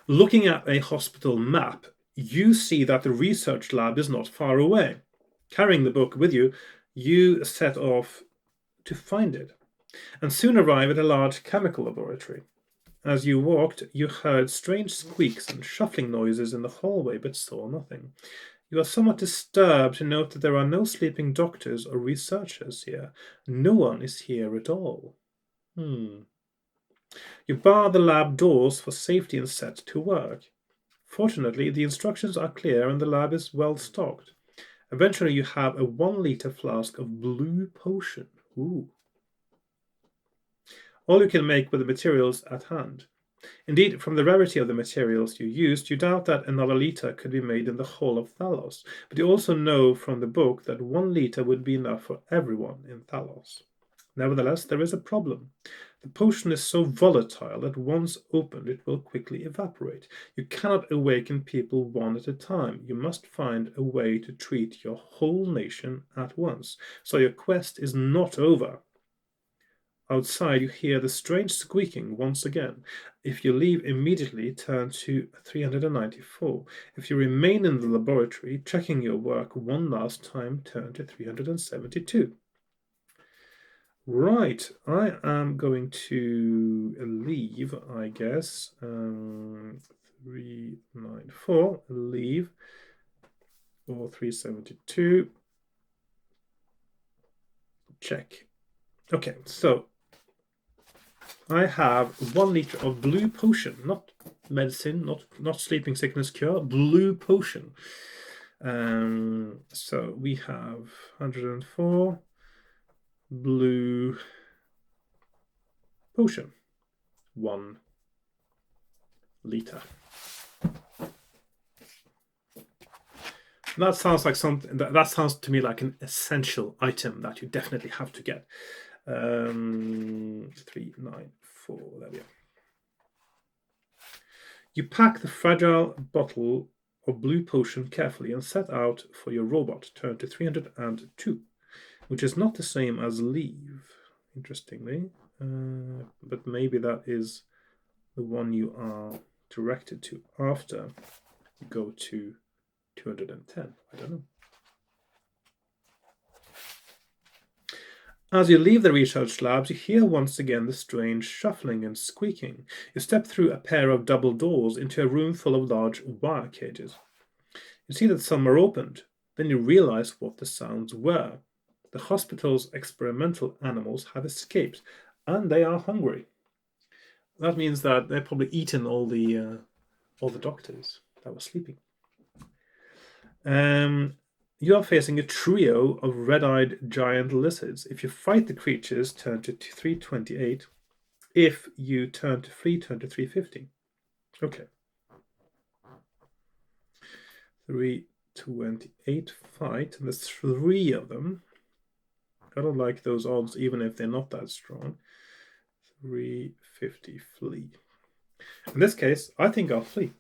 Looking at a hospital map, you see that the research lab is not far away. Carrying the book with you, you set off to find it, and soon arrive at a large chemical laboratory. As you walked, you heard strange squeaks and shuffling noises in the hallway, but saw nothing. You are somewhat disturbed to note that there are no sleeping doctors or researchers here. No one is here at all. You bar the lab doors for safety and set to work. Fortunately, the instructions are clear and the lab is well stocked. Eventually, you have a 1-liter flask of blue potion. Ooh. all you can make with the materials at hand. Indeed, from the rarity of the materials you used, you doubt that another liter could be made in the whole of Thalos, but you also know from the book that 1 liter would be enough for everyone in Thalos. Nevertheless, there is a problem. The potion is so volatile that once opened it will quickly evaporate. You cannot awaken people one at a time. You must find a way to treat your whole nation at once. So your quest is not over. Outside you hear the strange squeaking once again. If you leave immediately, turn to 394. If you remain in the laboratory, checking your work one last time, turn to 372. Right, I am going to leave, I guess. 394, leave, or 372. Check. Okay, so I have 1 liter of blue potion, not medicine, not sleeping sickness cure, blue potion. So we have 104 blue potion, 1 liter. That sounds like something. That sounds to me like an essential item that you definitely have to get. 394. There we are. You pack the fragile bottle of blue potion carefully and set out for your robot. Turn to 302, which is not the same as leave, interestingly. But maybe that is the one you are directed to after you go to 210. I don't know. As you leave the research labs, you hear once again the strange shuffling and squeaking. You step through a pair of double doors into a room full of large wire cages. You see that some are opened. Then you realize what the sounds were. The hospital's experimental animals have escaped, and they are hungry. That means that they've probably eaten all the doctors that were sleeping. You are facing a trio of red-eyed giant lizards. If you fight the creatures, turn to 328. If you turn to 350. Okay. 328 fight, and there's 3 of them. I don't like those odds, even if they're not that strong. 350 flee. In this case, I think I'll flee.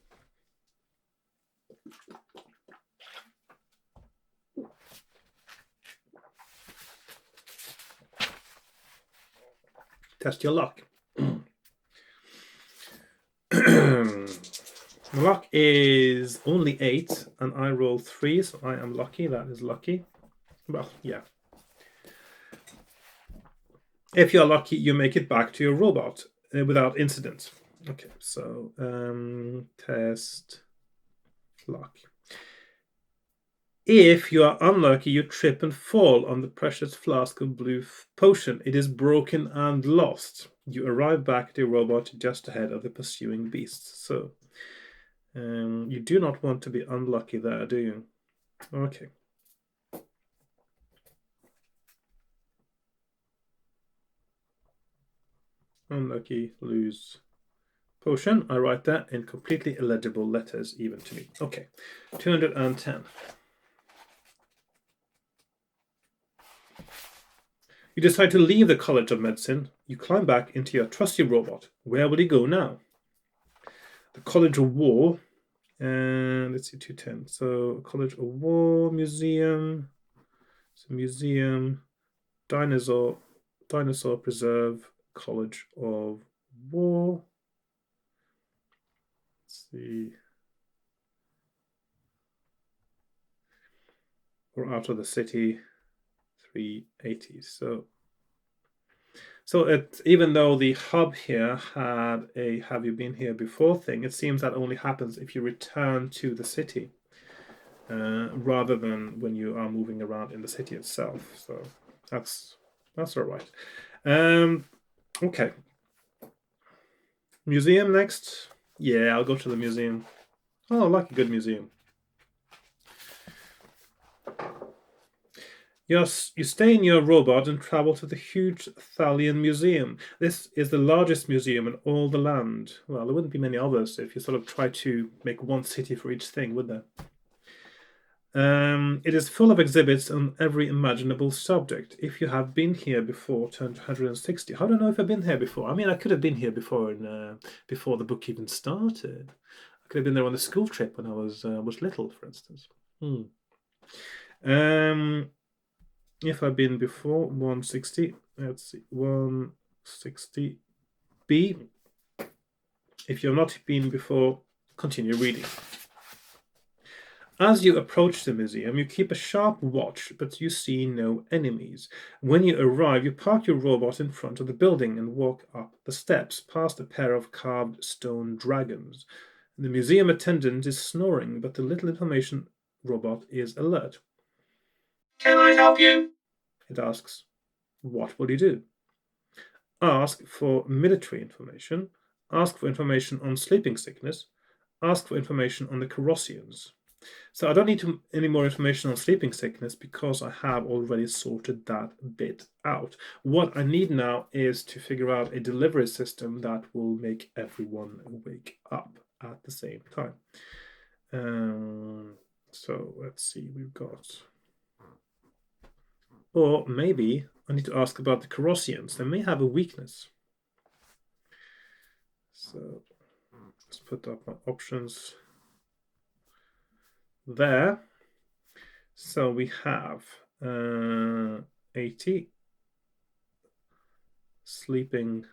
Test your luck. My luck is only 8, and I roll 3, so I am lucky. That is lucky. Well, yeah. If you're lucky, you make it back to your robot without incident. Okay, so test luck. If you are unlucky, you trip and fall on the precious flask of blue potion. It is broken and lost. You arrive back at your robot just ahead of the pursuing beasts. So, you do not want to be unlucky there, do you? Okay. Unlucky, lose potion. I write that in completely illegible letters, even to me. Okay, 210. You decide to leave the College of Medicine. You climb back into your trusty robot. Where will you go now? The College of War. And let's see, 210. So, College of War, Museum. So, Museum, Dinosaur Preserve, College of War. Let's see. Or out of the city. 380. So it, even though the hub here had a have you been here before thing, it seems that only happens if you return to the city rather than when you are moving around in the city itself. So that's all right. Okay. Museum next. Yeah, I'll go to the museum. Oh, I like a good museum. You stay in your robot and travel to the huge Thalian Museum. This is the largest museum in all the land. Well, there wouldn't be many others if you sort of try to make one city for each thing, would there? It is full of exhibits on every imaginable subject. If you have been here before, turn to 160. How do I know if I've been here before? I mean, I could have been here before, before the book even started. I could have been there on a school trip when I was little, for instance. If I've been before 160, let's see, 160B. If you've not been before, continue reading. As you approach the museum, you keep a sharp watch, but you see no enemies. When you arrive, you park your robot in front of the building and walk up the steps, past a pair of carved stone dragons. The museum attendant is snoring, but the little information robot is alert. Can I help you? It asks. What will you do? Ask for military information. Ask for information on sleeping sickness. Ask for information on the Corossians. So I don't need any more information on sleeping sickness because I have already sorted that bit out. What I need now is to figure out a delivery system that will make everyone wake up at the same time. So let's see, we've got... Or maybe I need to ask about the Corossians. They may have a weakness. So let's put up my options there. So we have 80 sleeping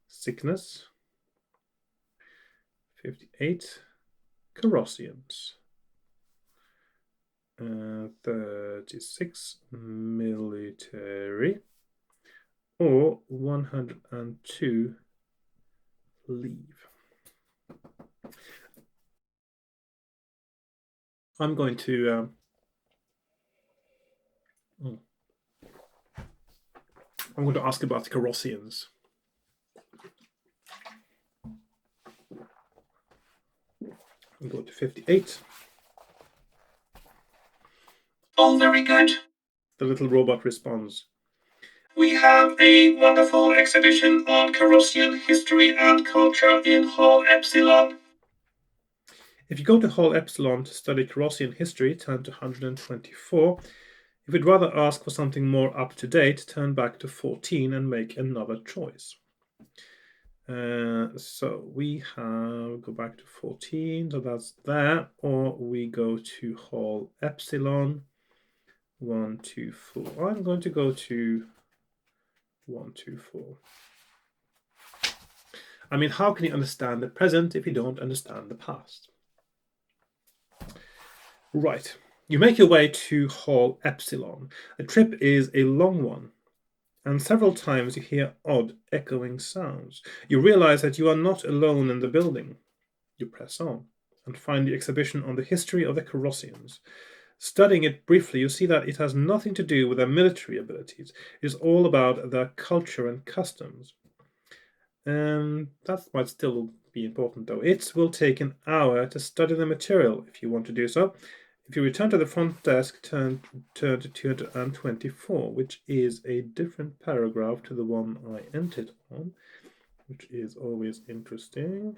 sickness, 58 Corossians, 36 military, or 102 leave. I'm going to ask about the Corossians. I'll go to 58. Oh, very good. The little robot responds. We have a wonderful exhibition on Corossian history and culture in Hall Epsilon. If you go to Hall Epsilon to study Corossian history, turn to 124. If you'd rather ask for something more up-to-date, turn back to 14 and make another choice. So we go back to 14, so that's there, or we go to Hall Epsilon, 124. I'm going to go to 124. I mean, how can you understand the present if you don't understand the past? Right, you make your way to Hall Epsilon. The trip is a long one, and several times you hear odd echoing sounds. You realize that you are not alone in the building. You press on and find the exhibition on the history of the Corossians. Studying it briefly, you see that it has nothing to do with their military abilities. It is all about their culture and customs. That might still be important, though. It will take an hour to study the material if you want to do so. If you return to the front desk, turn to 224, which is a different paragraph to the one I entered on, which is always interesting.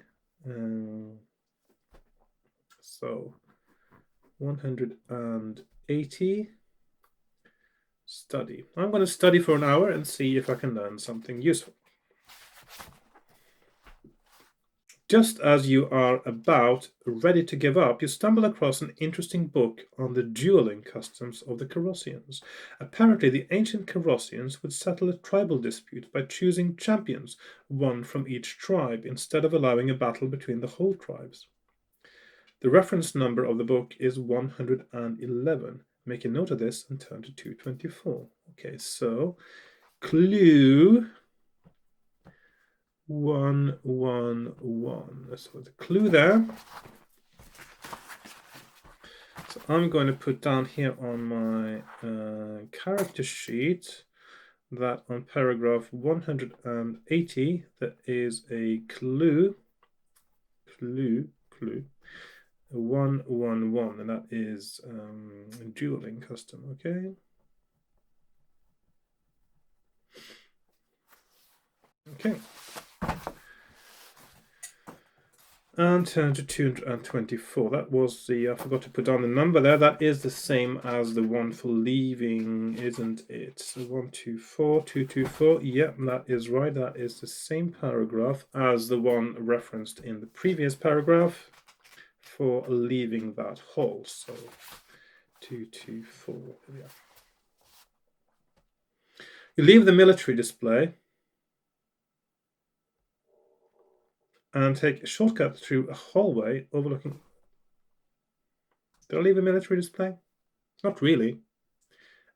So 180, study. I'm going to study for an hour and see if I can learn something useful. Just as you are about ready to give up, you stumble across an interesting book on the dueling customs of the Corossians. Apparently, the ancient Corossians would settle a tribal dispute by choosing champions, one from each tribe, instead of allowing a battle between the whole tribes. The reference number of the book is 111. Make a note of this and turn to 224. Okay, so clue 111. So the clue there. So I'm going to put down here on my character sheet that on paragraph 180 there is a clue. 111, and that is dueling custom. Okay. Okay. And turn to 224. That was the, I forgot to put down the number there. That is the same as the one for leaving, isn't it? So 124, 224. Yep, that is right. That is the same paragraph as the one referenced in the previous paragraph for leaving that hall. So 224. Yeah. You leave the military display and take a shortcut through a hallway overlooking. Did I leave a military display? Not really.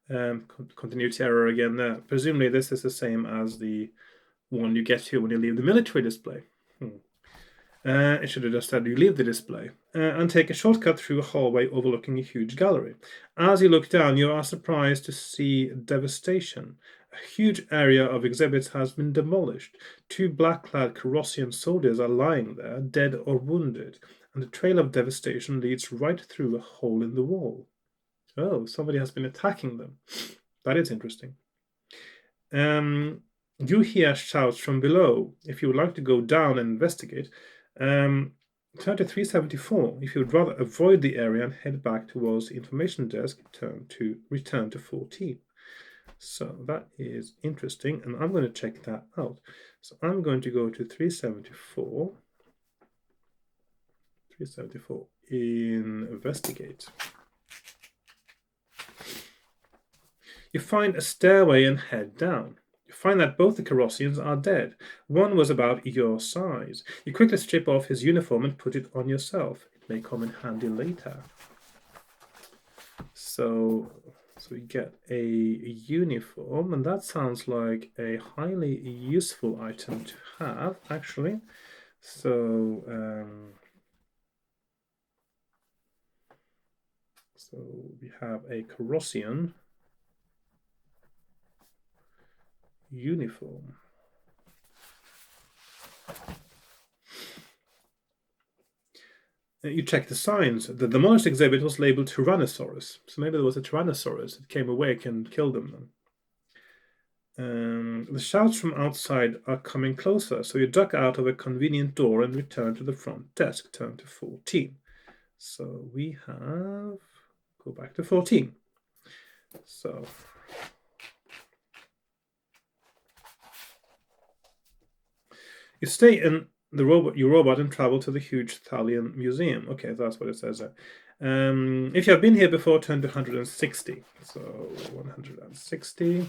Continuity error again there. Presumably this is the same as the one you get to when you leave the military display. It should have just said you leave the display and take a shortcut through a hallway overlooking a huge gallery. As you look down, you are surprised to see devastation. A huge area of exhibits has been demolished. 2 black-clad Corossian soldiers are lying there, dead or wounded, and the trail of devastation leads right through a hole in the wall. Oh, somebody has been attacking them. That is interesting. You hear shouts from below. If you would like to go down and investigate, turn to 374. If you would rather avoid the area and head back towards the information desk, return to 14. So that is interesting, and I'm going to check that out. So I'm going to go to 374. 374. Investigate. You find a stairway and head down. You find that both the Corossians are dead. One was about your size. You quickly strip off his uniform and put it on yourself. It may come in handy later. So we get a uniform, and that sounds like a highly useful item to have, actually. So we have a Corossian uniform. You check the signs. The demolished exhibit was labeled Tyrannosaurus, so maybe there was a Tyrannosaurus that came awake and killed them. The shouts from outside are coming closer, so you duck out of a convenient door and return to the front desk. Turn to 14. So we have... Go back to 14. So... You stay in your robot and travel to the huge Thalian museum. Okay, that's what it says there. If you have been here before, turn to 160. So 160.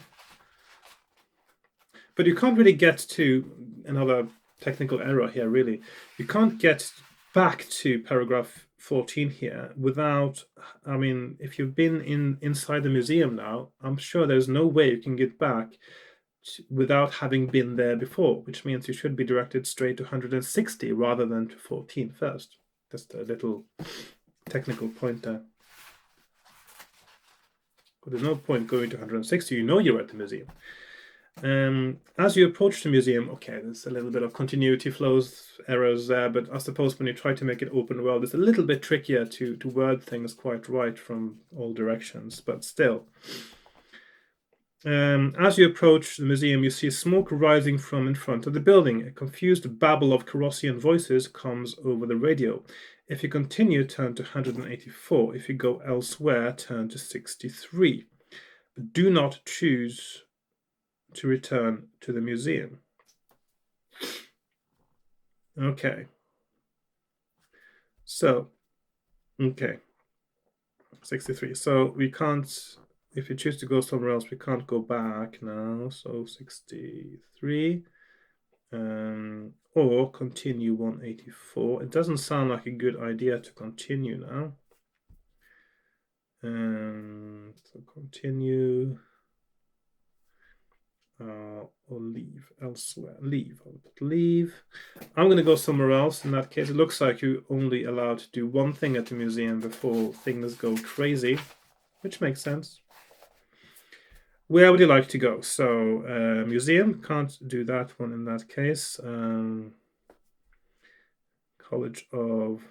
But you can't really get to another technical error here, really. You can't get back to paragraph 14 here without, I mean, if you've been inside the museum now, I'm sure there's no way you can get back without having been there before, which means you should be directed straight to 160 rather than to 14 first. Just a little technical point there. But there's no point going to 160. You know you're at the museum. As you approach the museum, okay, there's a little bit of continuity flows errors there, but I suppose when you try to make it open world, it's a little bit trickier to word things quite right from all directions, but still. As you approach the museum, you see smoke rising from in front of the building. A confused babble of Corossian voices comes over the radio. If you continue, turn to 184. If you go elsewhere, turn to 63. But do not choose to return to the museum. Okay. So, okay. 63. So we can't... If you choose to go somewhere else, we can't go back now. So 63. Or continue 184. It doesn't sound like a good idea to continue now. So continue. Or leave elsewhere. Leave. I'll put leave. I'm going to go somewhere else. In that case, it looks like you're only allowed to do one thing at the museum before things go crazy, which makes sense. Where would you like to go? So, museum, can't do that one in that case. College of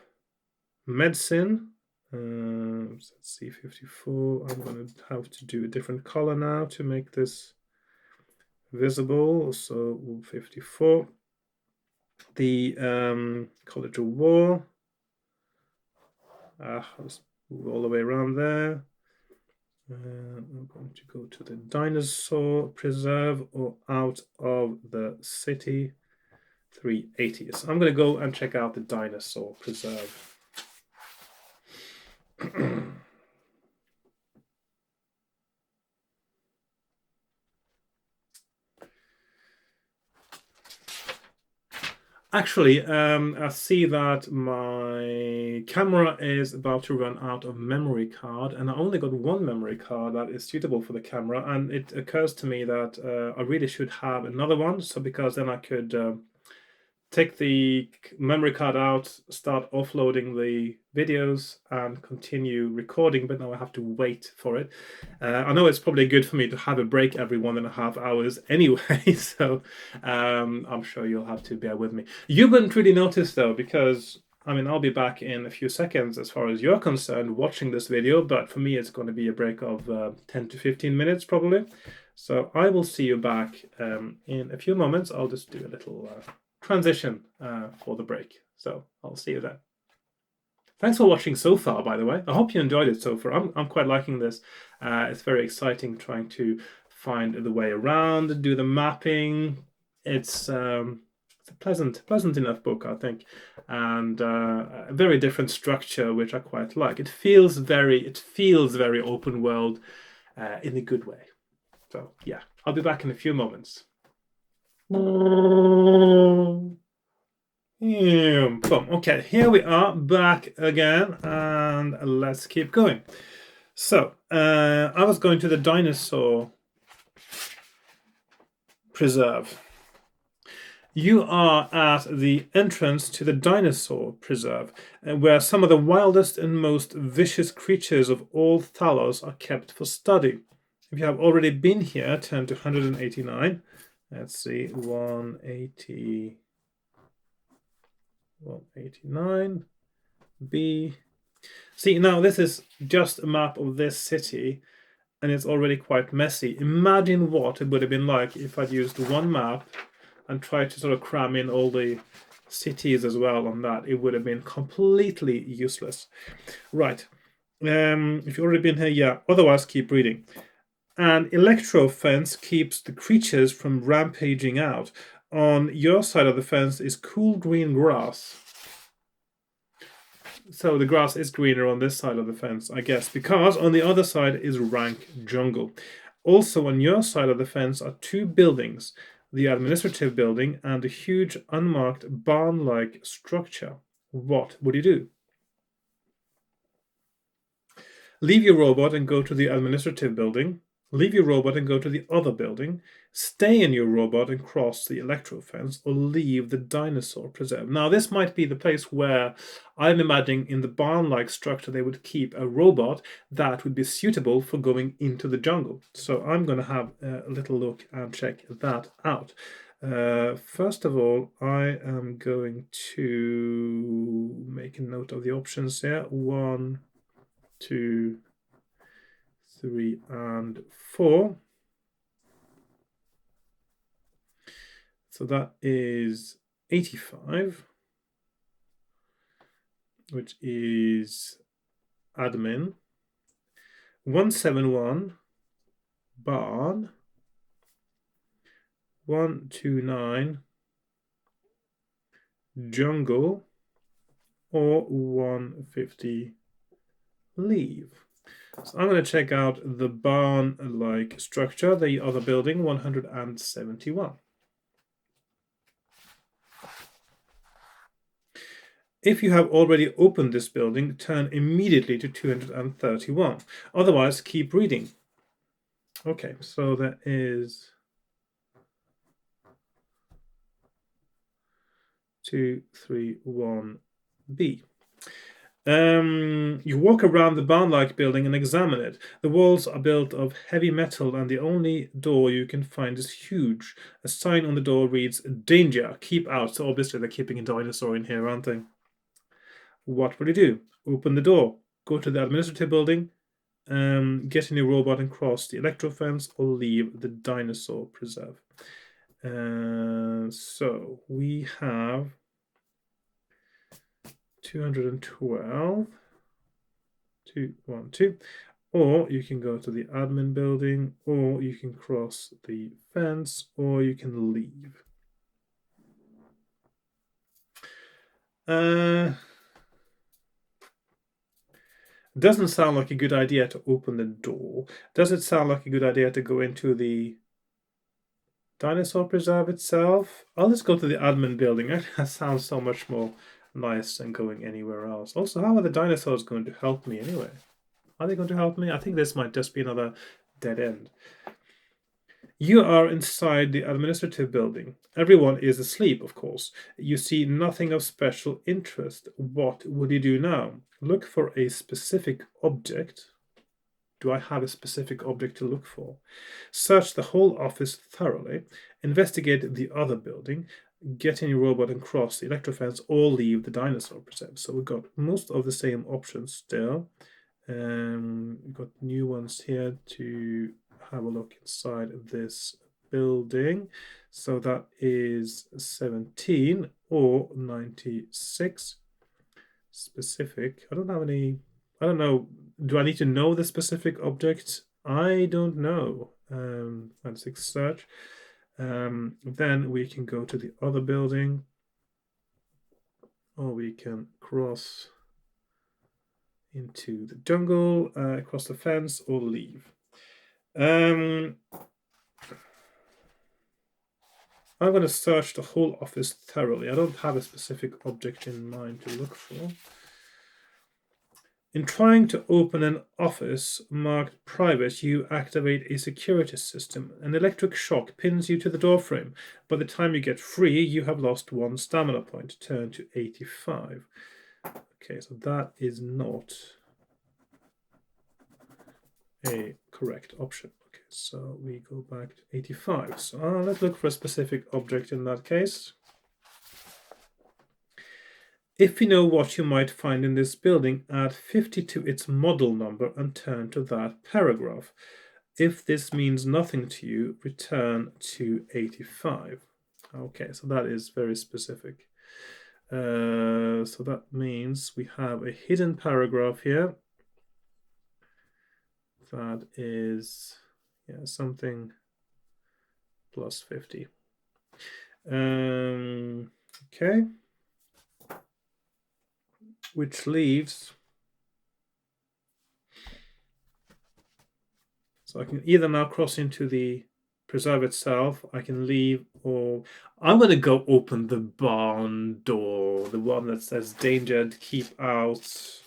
medicine. Let's see, 54. I'm going to have to do a different color now to make this visible. So 54. The College of War. Let's move all the way around there. I'm going to go to the dinosaur preserve or out of the city. 380. So I'm going to go and check out the dinosaur preserve. Actually, I see that my camera is about to run out of memory card, and I only got one memory card that is suitable for the camera, and it occurs to me that I really should have another one, so because then I could take the memory card out, start offloading the videos, and continue recording, but now I have to wait for it. I know it's probably good for me to have a break every 1.5 hours anyway, so I'm sure you'll have to bear with me. You wouldn't really notice though, because I mean, I'll be back in a few seconds as far as you're concerned watching this video, but for me it's going to be a break of 10 to 15 minutes probably. So I will see you back in a few moments. I'll just do a little transition for the break. So I'll see you then. Thanks for watching so far, by the way. I hope you enjoyed it so far. I'm quite liking this. It's very exciting trying to find the way around, do the mapping. It's a pleasant enough book, I think, and a very different structure, which I quite like. It feels very open world in a good way. So yeah, I'll be back in a few moments. Okay, here we are back again, and let's keep going. So I was going to the dinosaur preserve. You are at the entrance to the dinosaur preserve, where some of the wildest and most vicious creatures of all Thalos are kept for study. If you have already been here, turn to 189. Let's see, 189 B. See, now this is just a map of this city, and it's already quite messy. Imagine what it would have been like if I'd used one map and tried to sort of cram in all the cities as well on that. It would have been completely useless. Right. If you've already been here, yeah. Otherwise, keep reading. An electro fence keeps the creatures from rampaging out. On your side of the fence is cool green grass. So the grass is greener on this side of the fence, I guess, because on the other side is rank jungle. Also on your side of the fence are two buildings, the administrative building and a huge unmarked barn-like structure. What would you do? Leave your robot and go to the administrative building. Leave your robot and go to the other building. Stay in your robot and cross the electro fence, or leave the dinosaur preserve. Now, this might be the place where I'm imagining in the barn-like structure they would keep a robot that would be suitable for going into the jungle. So I'm going to have a little look and check that out. First of all, I am going to make a note of the options here. 1, 2, 3, and 4. So that is 85, which is admin. 171, barn. 129, jungle. Or 150, leave. So I'm going to check out the barn-like structure, the other building, 171. If you have already opened this building, turn immediately to 231. Otherwise, keep reading. Okay, so that is 231B. You walk around the barn-like building and examine it. The walls are built of heavy metal, and the only door you can find is huge. A sign on the door reads, "Danger, keep out." So obviously they're keeping a dinosaur in here, aren't they? What will you do? Open the door, go to the administrative building, get a new robot and cross the electro fence, or leave the dinosaur preserve. So we have 212, 212, or you can go to the admin building, or you can cross the fence, or you can leave. Doesn't sound like a good idea to open the door. Does it sound like a good idea to go into the dinosaur preserve itself? I'll just go to the admin building. That sounds so much more nice than going anywhere else. Also, how are the dinosaurs going to help me anyway? Are they going to help me? I think this might just be another dead end. You are inside the administrative building. Everyone is asleep, of course. You see nothing of special interest. What would you do now? Look for a specific object. Do I have a specific object to look for? Search the whole office thoroughly. Investigate the other building. Get in your robot and cross the electro fence, or leave the dinosaur preserve. So we've got most of the same options still. We've got new ones here to have a look inside this building. So that is 17 or 96. Specific. I don't have any. I don't know. Do I need to know the specific object? I don't know. 96 search. Then we can go to the other building, or we can cross into the jungle, across the fence, or leave. I'm going to search the whole office thoroughly. I don't have a specific object in mind to look for. In trying to open an office marked private, you activate a security system. An electric shock pins you to the doorframe. By the time you get free, you have lost 1 stamina point. Turn to 85. Okay, so that is not a correct option. Okay, so we go back to 85. So let's look for a specific object in that case. If you know what you might find in this building, add 50 to its model number and turn to that paragraph. If this means nothing to you, return to 85. Okay, so that is very specific. So that means we have a hidden paragraph here. That is something plus 50. Okay. Which leaves, so I can either now cross into the preserve itself, I can leave, or I'm going to go open the barn door, the one that says danger, keep out.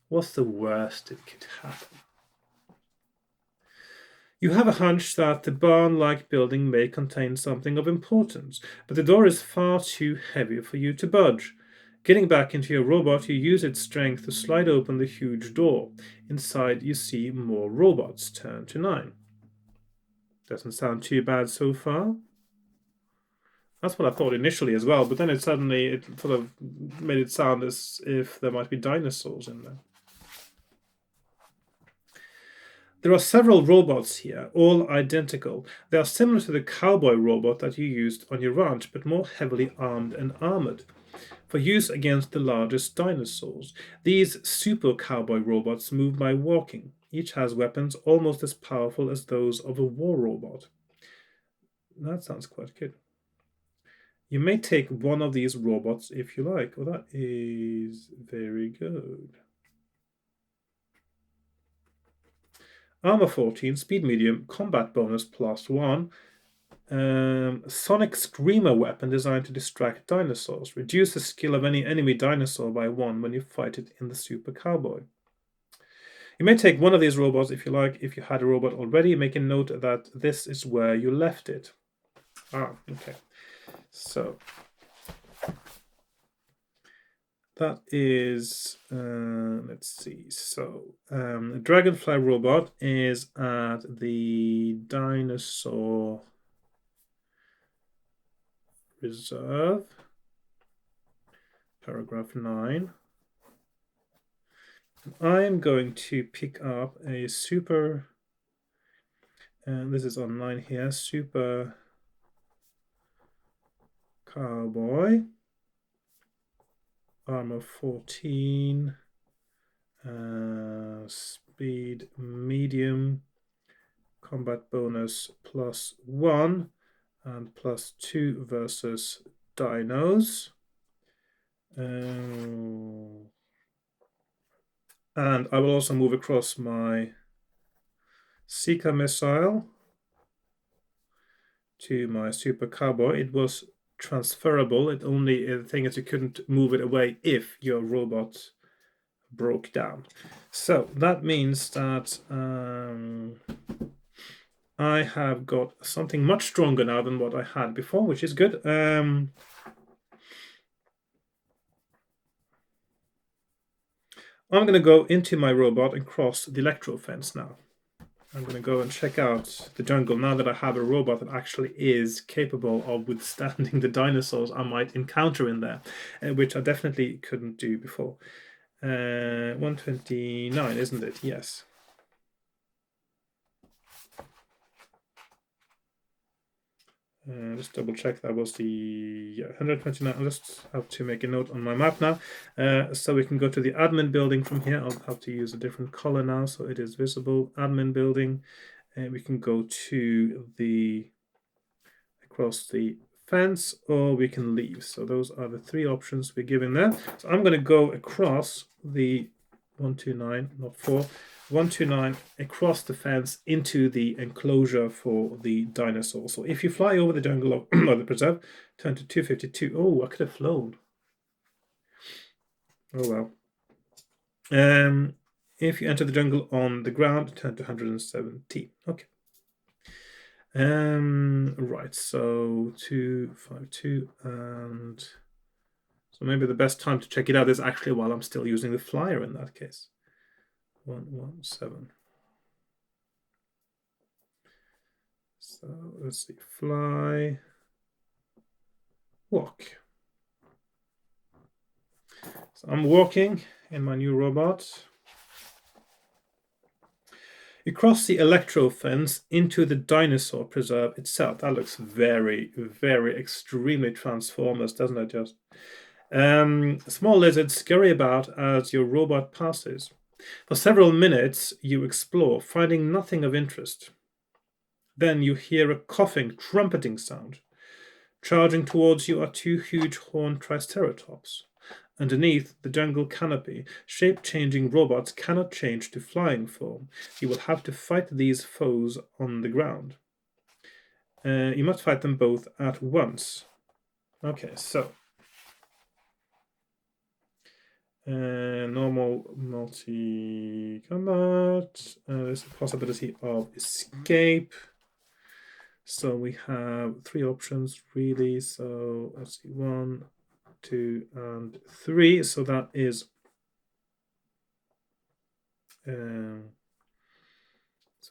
What's the worst that could happen? You have a hunch that the barn-like building may contain something of importance, but the door is far too heavy for you to budge. Getting back into your robot, you use its strength to slide open the huge door. Inside, you see more robots. Turn to 9. Doesn't sound too bad so far. That's what I thought initially as well, but then it sort of made it sound as if there might be dinosaurs in there. There are several robots here, all identical. They are similar to the cowboy robot that you used on your ranch, but more heavily armed and armored, for use against the largest dinosaurs. These super cowboy robots move by walking. Each has weapons almost as powerful as those of a war robot. That sounds quite good. You may take one of these robots if you like. Well, that is very good. Armor 14, speed medium, combat bonus +1. Sonic Screamer weapon designed to distract dinosaurs. Reduce the skill of any enemy dinosaur by 1 when you fight it in the Super Cowboy. You may take one of these robots if you like. If you had a robot already, make a note that this is where you left it. Okay. So that is, let's see. So a Dragonfly robot is at the dinosaur reserve. paragraph 9. I'm going to pick up a super, and this is on 9 here, super cowboy, armor 14, speed medium, combat bonus +1 and +2 versus dinos. And I will also move across my Seeker missile to my super cowboy. It was transferable. The thing is you couldn't move it away if your robot broke down. So that means that I have got something much stronger now than what I had before, which is good. I'm going to go into my robot and cross the electro fence now. I'm going to go and check out the jungle now that I have a robot that actually is capable of withstanding the dinosaurs I might encounter in there, which I definitely couldn't do before. 129, isn't it? Yes. Just double check that was the 129. I'll just have to make a note on my map now. So we can go to the admin building from here. I'll have to use a different color now so it is visible. Admin building. And we can go to across the fence, or we can leave. So those are the 3 options we're given there. So I'm going to go across the 129, not 4. 129 across the fence into the enclosure for the dinosaur. So if you fly over the jungle of the preserve, turn to 252. Oh, I could have flown. Oh well. If you enter the jungle on the ground, turn to 170. Okay. Right, so 252, and so maybe the best time to check it out is actually while I'm still using the flyer in that case. 117. So let's see, fly, walk. So I'm walking in my new robot. You cross the electro fence into the dinosaur preserve itself. That looks very, very extremely Transformers, doesn't it just? Small lizards scurry about as your robot passes. For several minutes, you explore, finding nothing of interest. Then you hear a coughing, trumpeting sound. Charging towards you are 2 huge horned triceratops. Underneath the jungle canopy, shape-changing robots cannot change to flying form. You will have to fight these foes on the ground. You must fight them both at once. Okay, so normal multi-combat. There's a possibility of escape. So we have 3 options really. So let's see, 1, 2, and 3. So that is so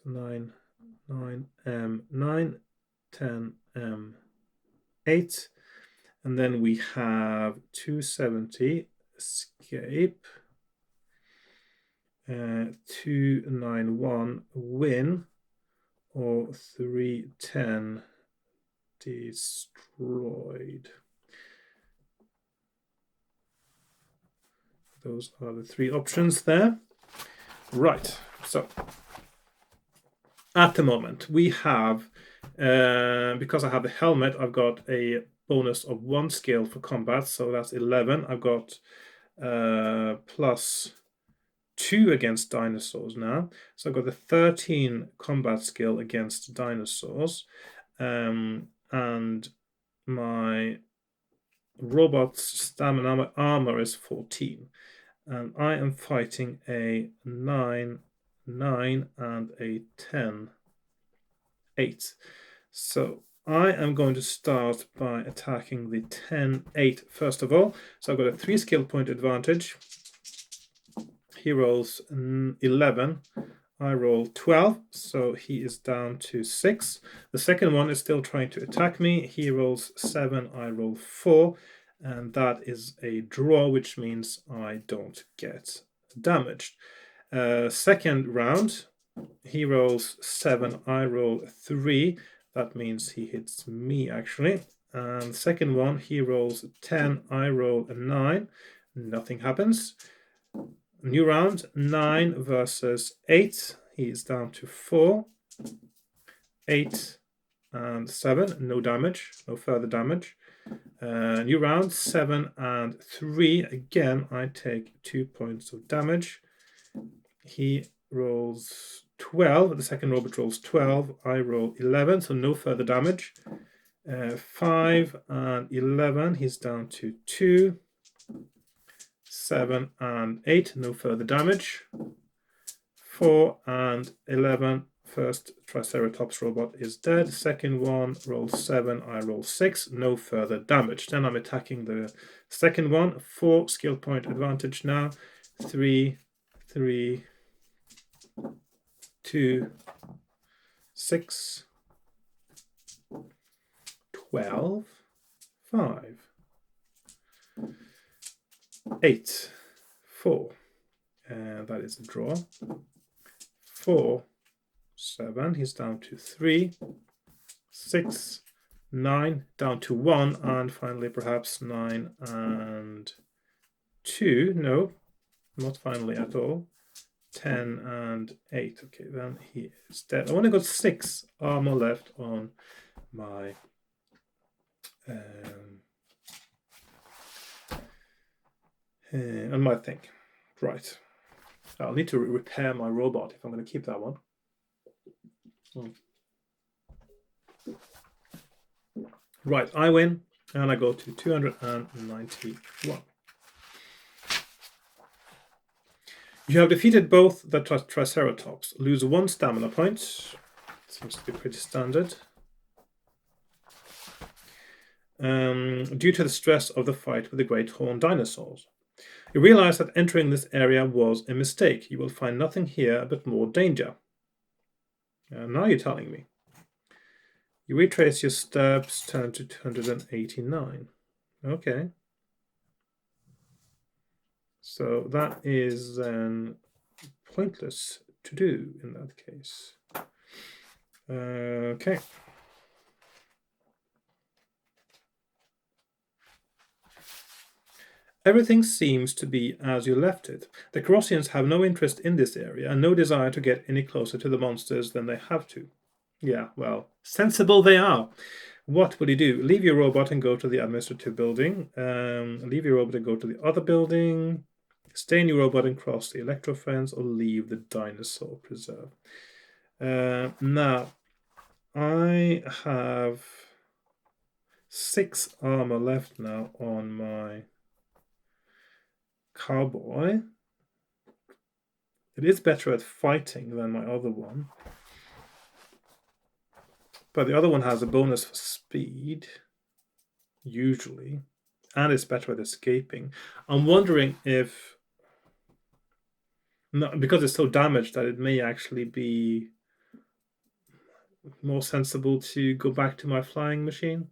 9, 10, 8, and then we have 270 escape, 291 win, or 310 destroyed. Those are the 3 options there. Right, so at the moment we have, because I have the helmet, I've got a bonus of 1 skill for combat, so that's 11. I've got +2 against dinosaurs now, so I've got a 13 combat skill against dinosaurs, and my robot's stamina armor is 14, and I am fighting a 9, 9, and a 10, 8. So I am going to start by attacking the 10, 8 first of all. So I've got a 3 skill point advantage. He rolls 11. I roll 12, so he is down to 6. The second one is still trying to attack me. He rolls 7, I roll 4. and that is a draw, which means I don't get damaged. Second round, he rolls 7, I roll 3. That means he hits me, actually. And second one, he rolls 10, I roll a 9. Nothing happens. New round, 9 versus 8. He's down to 4. 8 and 7, no damage, no further damage. New round, 7 and 3. Again, I take 2 points of damage. He rolls 12. The second robot rolls 12. I roll 11, so no further damage. 5 and 11. He's down to 2. 7 and 8. No further damage. 4 and 11. First Triceratops robot is dead. Second one rolls 7. I roll 6. No further damage. Then I'm attacking the second one. 4 skill point advantage now. 3, 3, 2, 6, 12, 5, 8, 4. And that is a draw. 4, 7. He's down to 3, 6, 9, down to 1, and finally perhaps 9 and 2. No, not finally at all. 10 and 8. Okay, then he is dead. I only got 6 armor left on my thing. Right. I'll need to repair my robot if I'm going to keep that one. Right, I win, and I go to 291. You have defeated both the Triceratops. Lose 1 stamina point. Seems to be pretty standard. Due to the stress of the fight with the great horned dinosaurs. You realize that entering this area was a mistake. You will find nothing here but more danger. Now you're telling me. You retrace your steps, turn to 289. Okay. So that is then pointless to do in that case. Okay. Everything seems to be as you left it. The Colossians have no interest in this area and no desire to get any closer to the monsters than they have to. Yeah, well, sensible they are. What will you do? Leave your robot and go to the administrative building. Leave your robot and go to the other building. Stay in your robot and cross the electro fence, or leave the dinosaur preserve. Now, I have 6 armor left now on my cowboy. It is better at fighting than my other one. But the other one has a bonus for speed, usually, and it's better at escaping. I'm wondering if, because it's so damaged, that it may actually be more sensible to go back to my flying machine.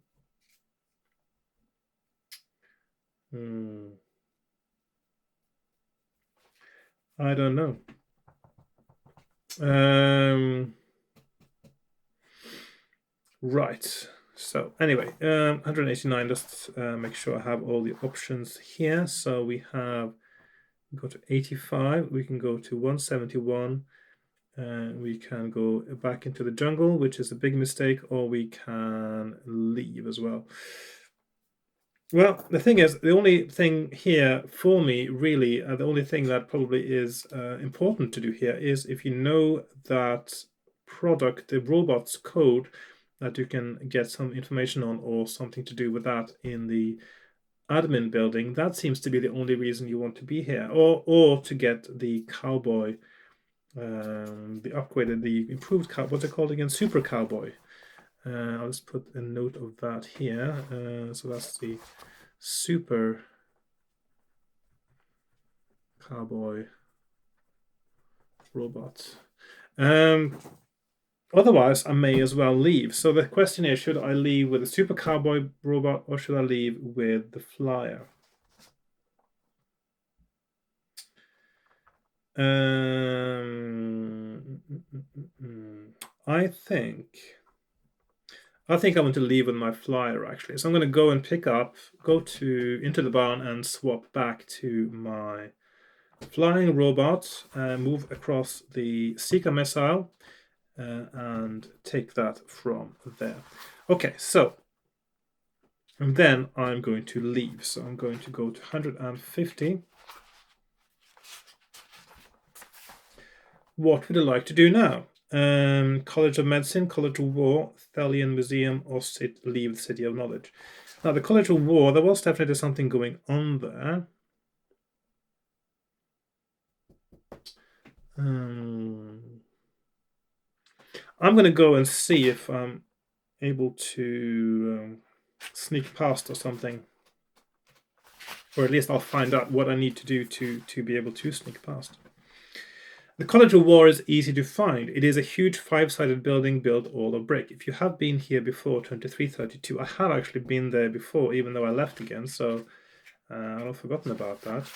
I don't know. Right. So anyway, 189. Let's make sure I have all the options here. So we have go to 85. We can go to 171. We can go back into the jungle, which is a big mistake, or we can leave as well. Well, the thing is, the only thing here for me, really, the only thing that probably is important to do here is if you know that product, the robot's code, that you can get some information on or something to do with that in the admin building, that seems to be the only reason you want to be here, or to get the cowboy, the upgraded, the improved cowboy, what's it called again? Super cowboy. I'll just put a note of that here. So that's the super cowboy robot. Otherwise, I may as well leave. So the question is, should I leave with the super cowboy robot or should I leave with the flyer? I think I want to leave with my flyer actually. So I'm going to go and go into the barn and swap back to my flying robot, move across the Seeker missile, and take that from there. Okay, so and then I'm going to leave. So I'm going to go to 150. What would I like to do now? College of Medicine, College of War, Thalian Museum, or leave the City of Knowledge. Now, the College of War, there was definitely something going on there. I'm going to go and see if I'm able to sneak past or something. Or at least I'll find out what I need to do to be able to sneak past. The College of War is easy to find. It is a huge 5-sided building built all of brick. If you have been here before 2332, I have actually been there before, even though I left again, so I've forgotten about that.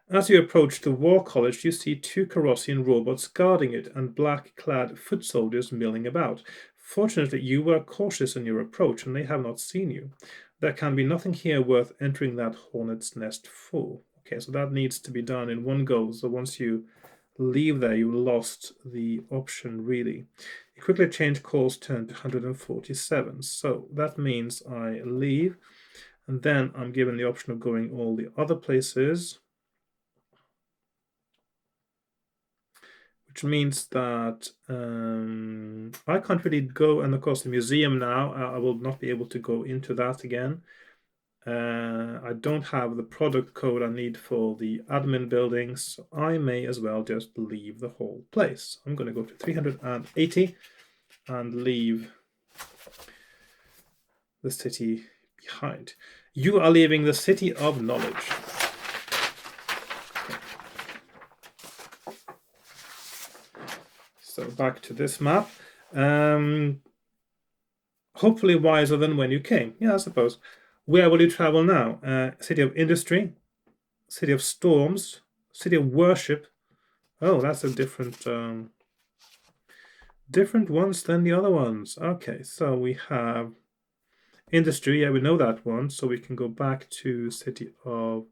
As you approach the War College, you see 2 Carrossian robots guarding it and black-clad foot soldiers milling about. Fortunately, you were cautious in your approach and they have not seen you. There can be nothing here worth entering that hornet's nest for. Okay, so that needs to be done in one go. So once you leave there, you lost the option, really. You quickly change course turn to 147. So that means I leave, and then I'm given the option of going all the other places, which means that I can't really go, and of course the museum now, I will not be able to go into that again. I don't have the product code I need for the admin buildings, so I may as well just leave the whole place. I'm going to go to 380 and leave the city behind. You are leaving the City of Knowledge. So back to this map. Hopefully wiser than when you came. Yeah, I suppose. Where will you travel now? City of Industry, City of Storms, City of Worship. Oh, that's a different ones than the other ones. Okay, so we have Industry. Yeah, we know that one, so we can go back to City of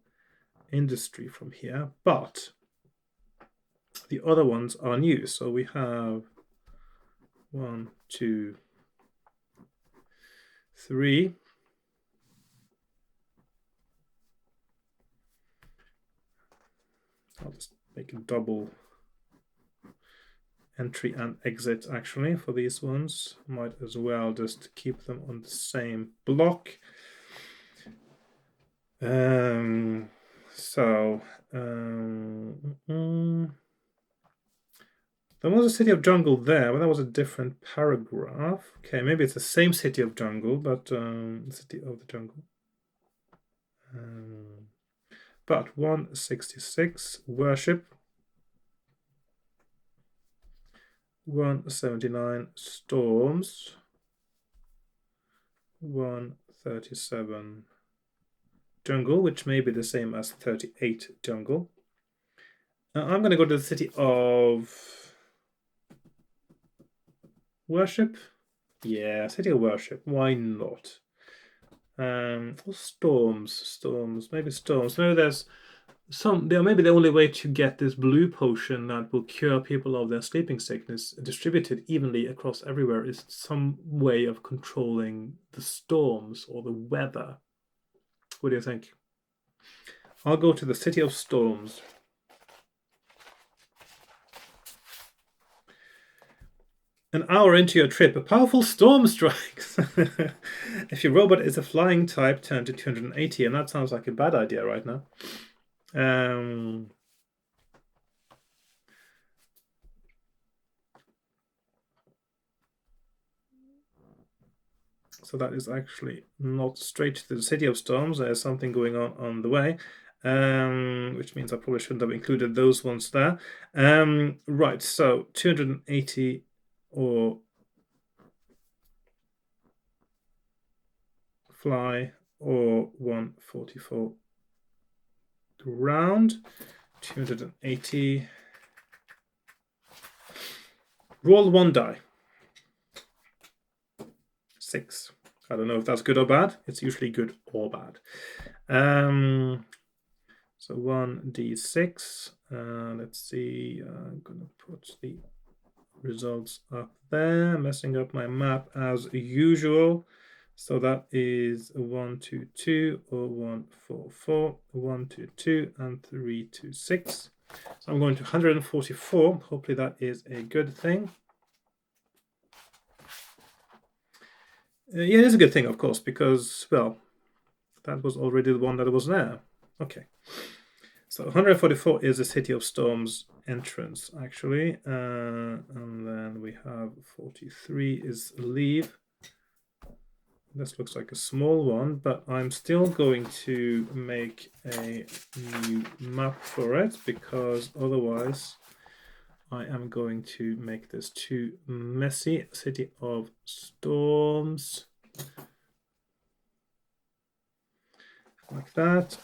Industry from here. But the other ones are new. So we have 1, 2, 3. I'll just make a double entry and exit actually for these ones. Might as well just keep them on the same block. There was a City of Jungle there, but that was a different paragraph. Okay, maybe it's the same City of Jungle, but City of the Jungle. But 166 Worship, 179 Storms, 137 Jungle, which may be the same as 38 Jungle. Now I'm going to go to the City of Worship. Yeah, City of Worship. Why not? Storms. Maybe Storms. Maybe there's maybe the only way to get this blue potion that will cure people of their sleeping sickness distributed evenly across everywhere is some way of controlling the storms or the weather. What do you think? I'll go to the City of Storms. An hour into your trip, a powerful storm strikes. If your robot is a flying type, turn to 280, and that sounds like a bad idea right now. So that is actually not straight to the City of Storms. There's something going on the way. which means I probably shouldn't have included those ones there. Right, so 280 or fly or 144 ground. 280. Roll 1 die. 6. I don't know if that's good or bad. It's usually good or bad. So 1d6. Let's see. I'm going to put the results up there. Messing up my map as usual. So that is 1, 2, 2 or 1, 4, 4, 1, 2, 2, and 3, 2, 6. So I'm going to 144. Hopefully that is a good thing. Yeah, it is a good thing, of course, because, well, that was already the one that was there. Okay. So 144 is the City of Storms entrance, actually. And then we have 43 is leave. This looks like a small one, but I'm still going to make a new map for it, because otherwise I am going to make this too messy. City of Storms. Like that.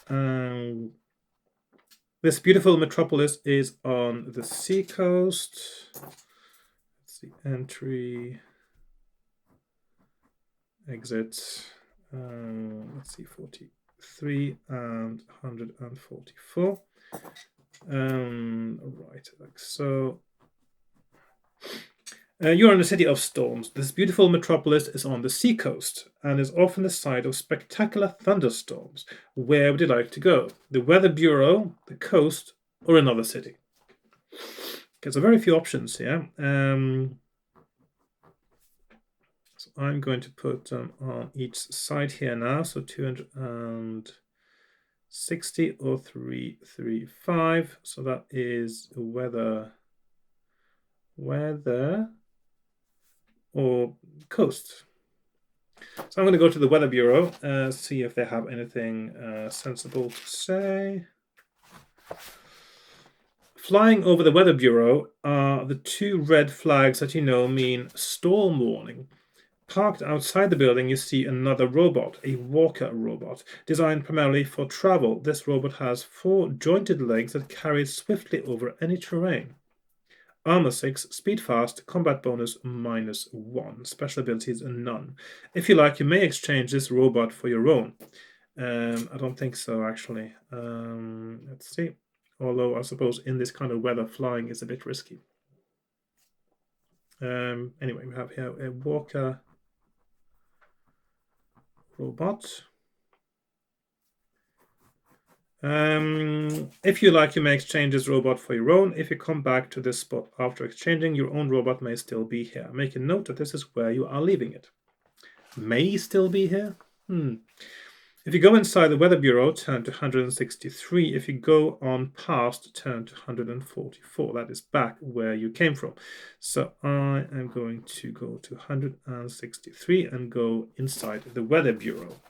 This beautiful metropolis is on the seacoast. Let's see, entry, exit. Let's see, 43 and 144. Right, like so. You're in the City of Storms. This beautiful metropolis is on the seacoast and is often the site of spectacular thunderstorms. Where would you like to go? The Weather Bureau, the coast, or another city? Okay, so very few options here. So I'm going to put on each side here now. So 260 or 335. So that is weather or coast. So I'm going to go to the Weather Bureau, see if they have anything sensible to say. Flying over the Weather Bureau are the 2 red flags that you know mean storm warning. Parked outside the building, you see another robot, a walker robot, designed primarily for travel. This robot has 4 jointed legs that carry swiftly over any terrain. Armor 6, speed fast, combat bonus -1, special abilities none. If you like, you may exchange this robot for your own. I don't think so, actually. Let's see. Although I suppose in this kind of weather, flying is a bit risky. Anyway, we have here a walker robot. If you like, you may exchange this robot for your own. If you come back to this spot after exchanging, your own robot may still be here. Make a note that this is where you are leaving it. May still be here? If you go inside the Weather Bureau, turn to 163. If you go on past, turn to 144. That is back where you came from. So I am going to go to 163 and go inside the Weather Bureau.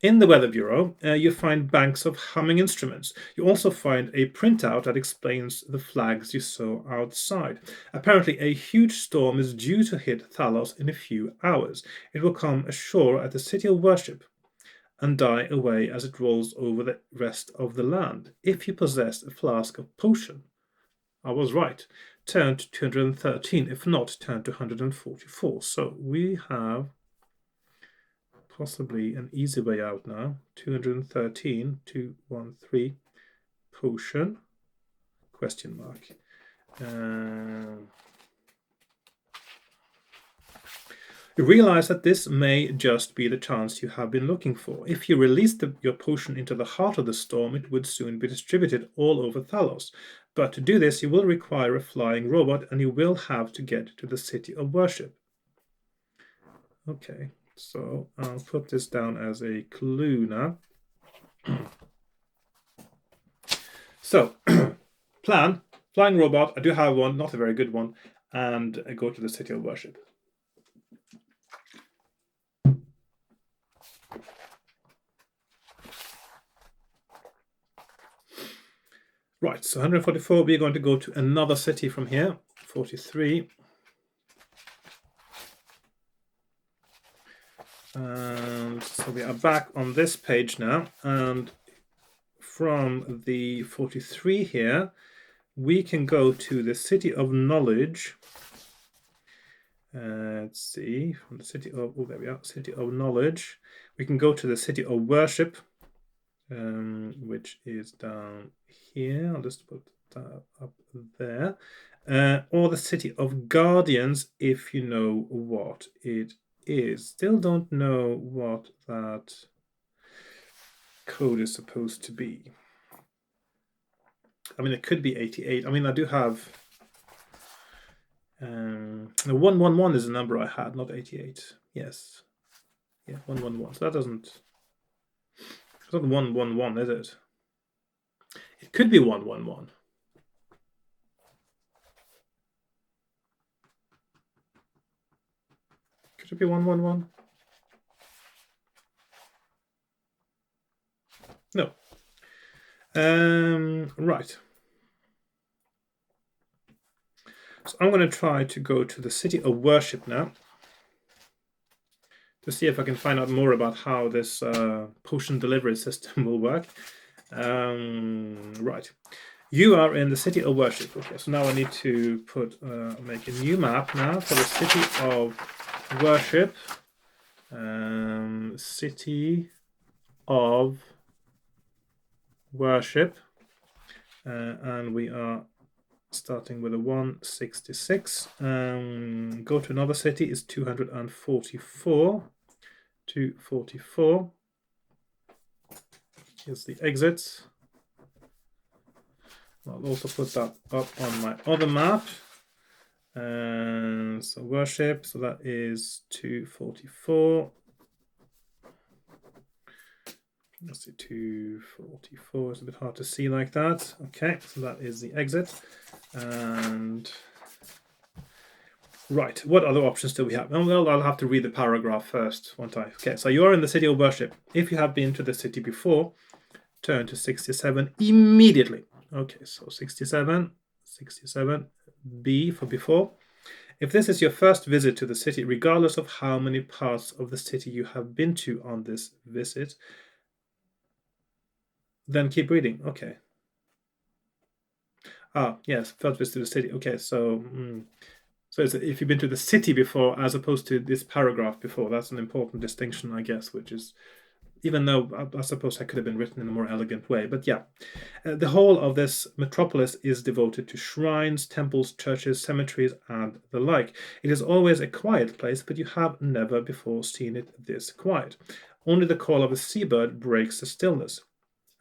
In the Weather Bureau, you find banks of humming instruments. You also find a printout that explains the flags you saw outside. Apparently, a huge storm is due to hit Thalos in a few hours. It will come ashore at the City of Worship and die away as it rolls over the rest of the land. If you possess a flask of potion, I was right. Turn to 213. If not, turn to 144. So we have possibly an easy way out now. 213, 213, potion, question mark. You realize that this may just be the chance you have been looking for. If you release your potion into the heart of the storm, it would soon be distributed all over Thalos. But to do this, you will require a flying robot, and you will have to get to the City of Worship. Okay. So I'll put this down as a clue now. So, plan, flying robot, I do have one, not a very good one, and I go to the City of Worship. Right, so 144, we're going to go to another city from here. 43. And so we are back on this page now. And from the 43 here, we can go to the city of knowledge. Let's see, from the city of, oh, there we are, city of knowledge. We can go to the city of worship, which is down here. I'll just put that up there. Or the city of guardians, if you know what it is. Still don't know what that code is supposed to be. I mean, it could be 88. I mean, I do have... 111 is a number I had, not 88. Yes. Yeah, 111. So that doesn't... It's not 111, is it? It could be 111. Could it be 111? No. Right. So I'm going to try to go to the city of worship now to see if I can find out more about how this potion delivery system will work. Right. You are in the city of worship. Okay, so now I need to make a new map now for the city of worship. City of worship. And we are starting with a 166. Go to another city is 244. 244. Here's the exits. I'll also put that up on my other map. So worship, so that is 244. Let's see, 244 is a bit hard to see like that. Okay, so that is the exit. And right, what other options do we have? Well, I'll have to read the paragraph first, won't I? Okay, so you are in the city of worship. If you have been to the city before, turn to 67 immediately. Okay, so 67, B for before. If this is your first visit to the city, regardless of how many parts of the city you have been to on this visit, then keep reading. Okay. Yes, first visit to the city. Okay, so so if you've been to the city before, as opposed to this paragraph before, that's an important distinction, I guess, which is, even though I suppose that could have been written in a more elegant way. But yeah, the whole of this metropolis is devoted to shrines, temples, churches, cemeteries, and the like. It is always a quiet place, but you have never before seen it this quiet. Only the call of a seabird breaks the stillness.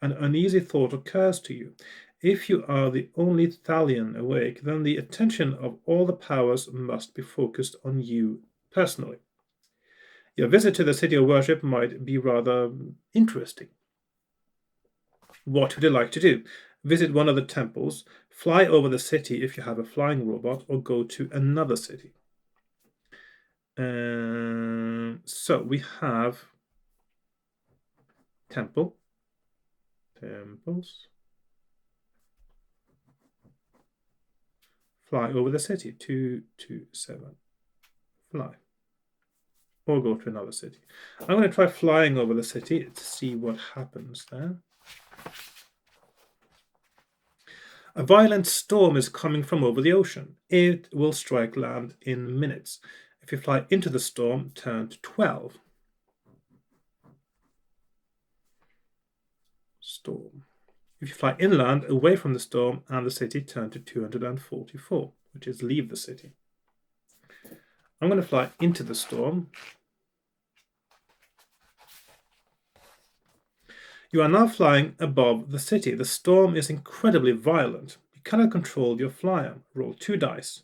An uneasy thought occurs to you. If you are the only Thalian awake, then the attention of all the powers must be focused on you personally. Your visit to the city of worship might be rather interesting. What would you like to do? Visit one of the temples, fly over the city if you have a flying robot, or go to another city. So we have temples, fly over the city, 227, fly. Or go to another city. I'm going to try flying over the city to see what happens there. A violent storm is coming from over the ocean. It will strike land in minutes. If you fly into the storm, turn to 12. Storm. If you fly inland, away from the storm and the city, turn to 244, which is leave the city. I'm going to fly into the storm. You are now flying above the city. The storm is incredibly violent. You cannot control your flyer. Roll 2 dice.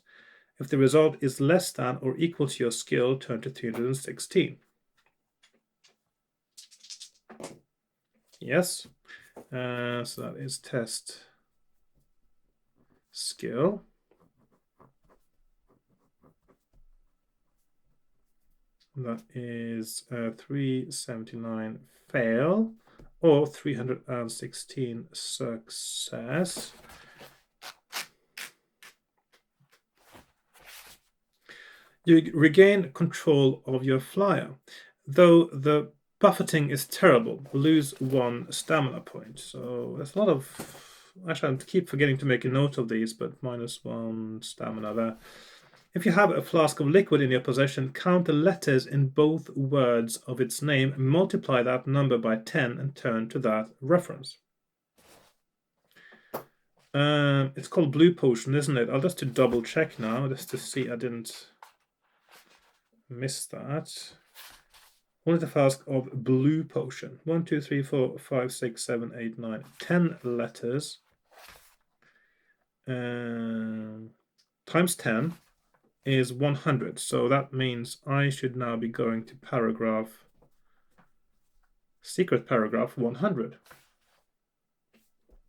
If the result is less than or equal to your skill, turn to 316. Yes. So that is test skill. That is 379 fail. or 316 success. You regain control of your flyer. Though the buffeting is terrible, lose 1 stamina point. So there's a lot of... Actually, I keep forgetting to make a note of these, but -1 stamina there. If you have a flask of liquid in your possession, count the letters in both words of its name, multiply that number by 10, and turn to that reference. It's called Blue Potion, isn't it? I'll just to double check now, just to see I didn't miss that. One is a flask of Blue Potion. 1, 2, 3, 4, 5, 6, 7, 8, 9, 10 letters. Times 10 is 100. So that means I should now be going to secret paragraph 100.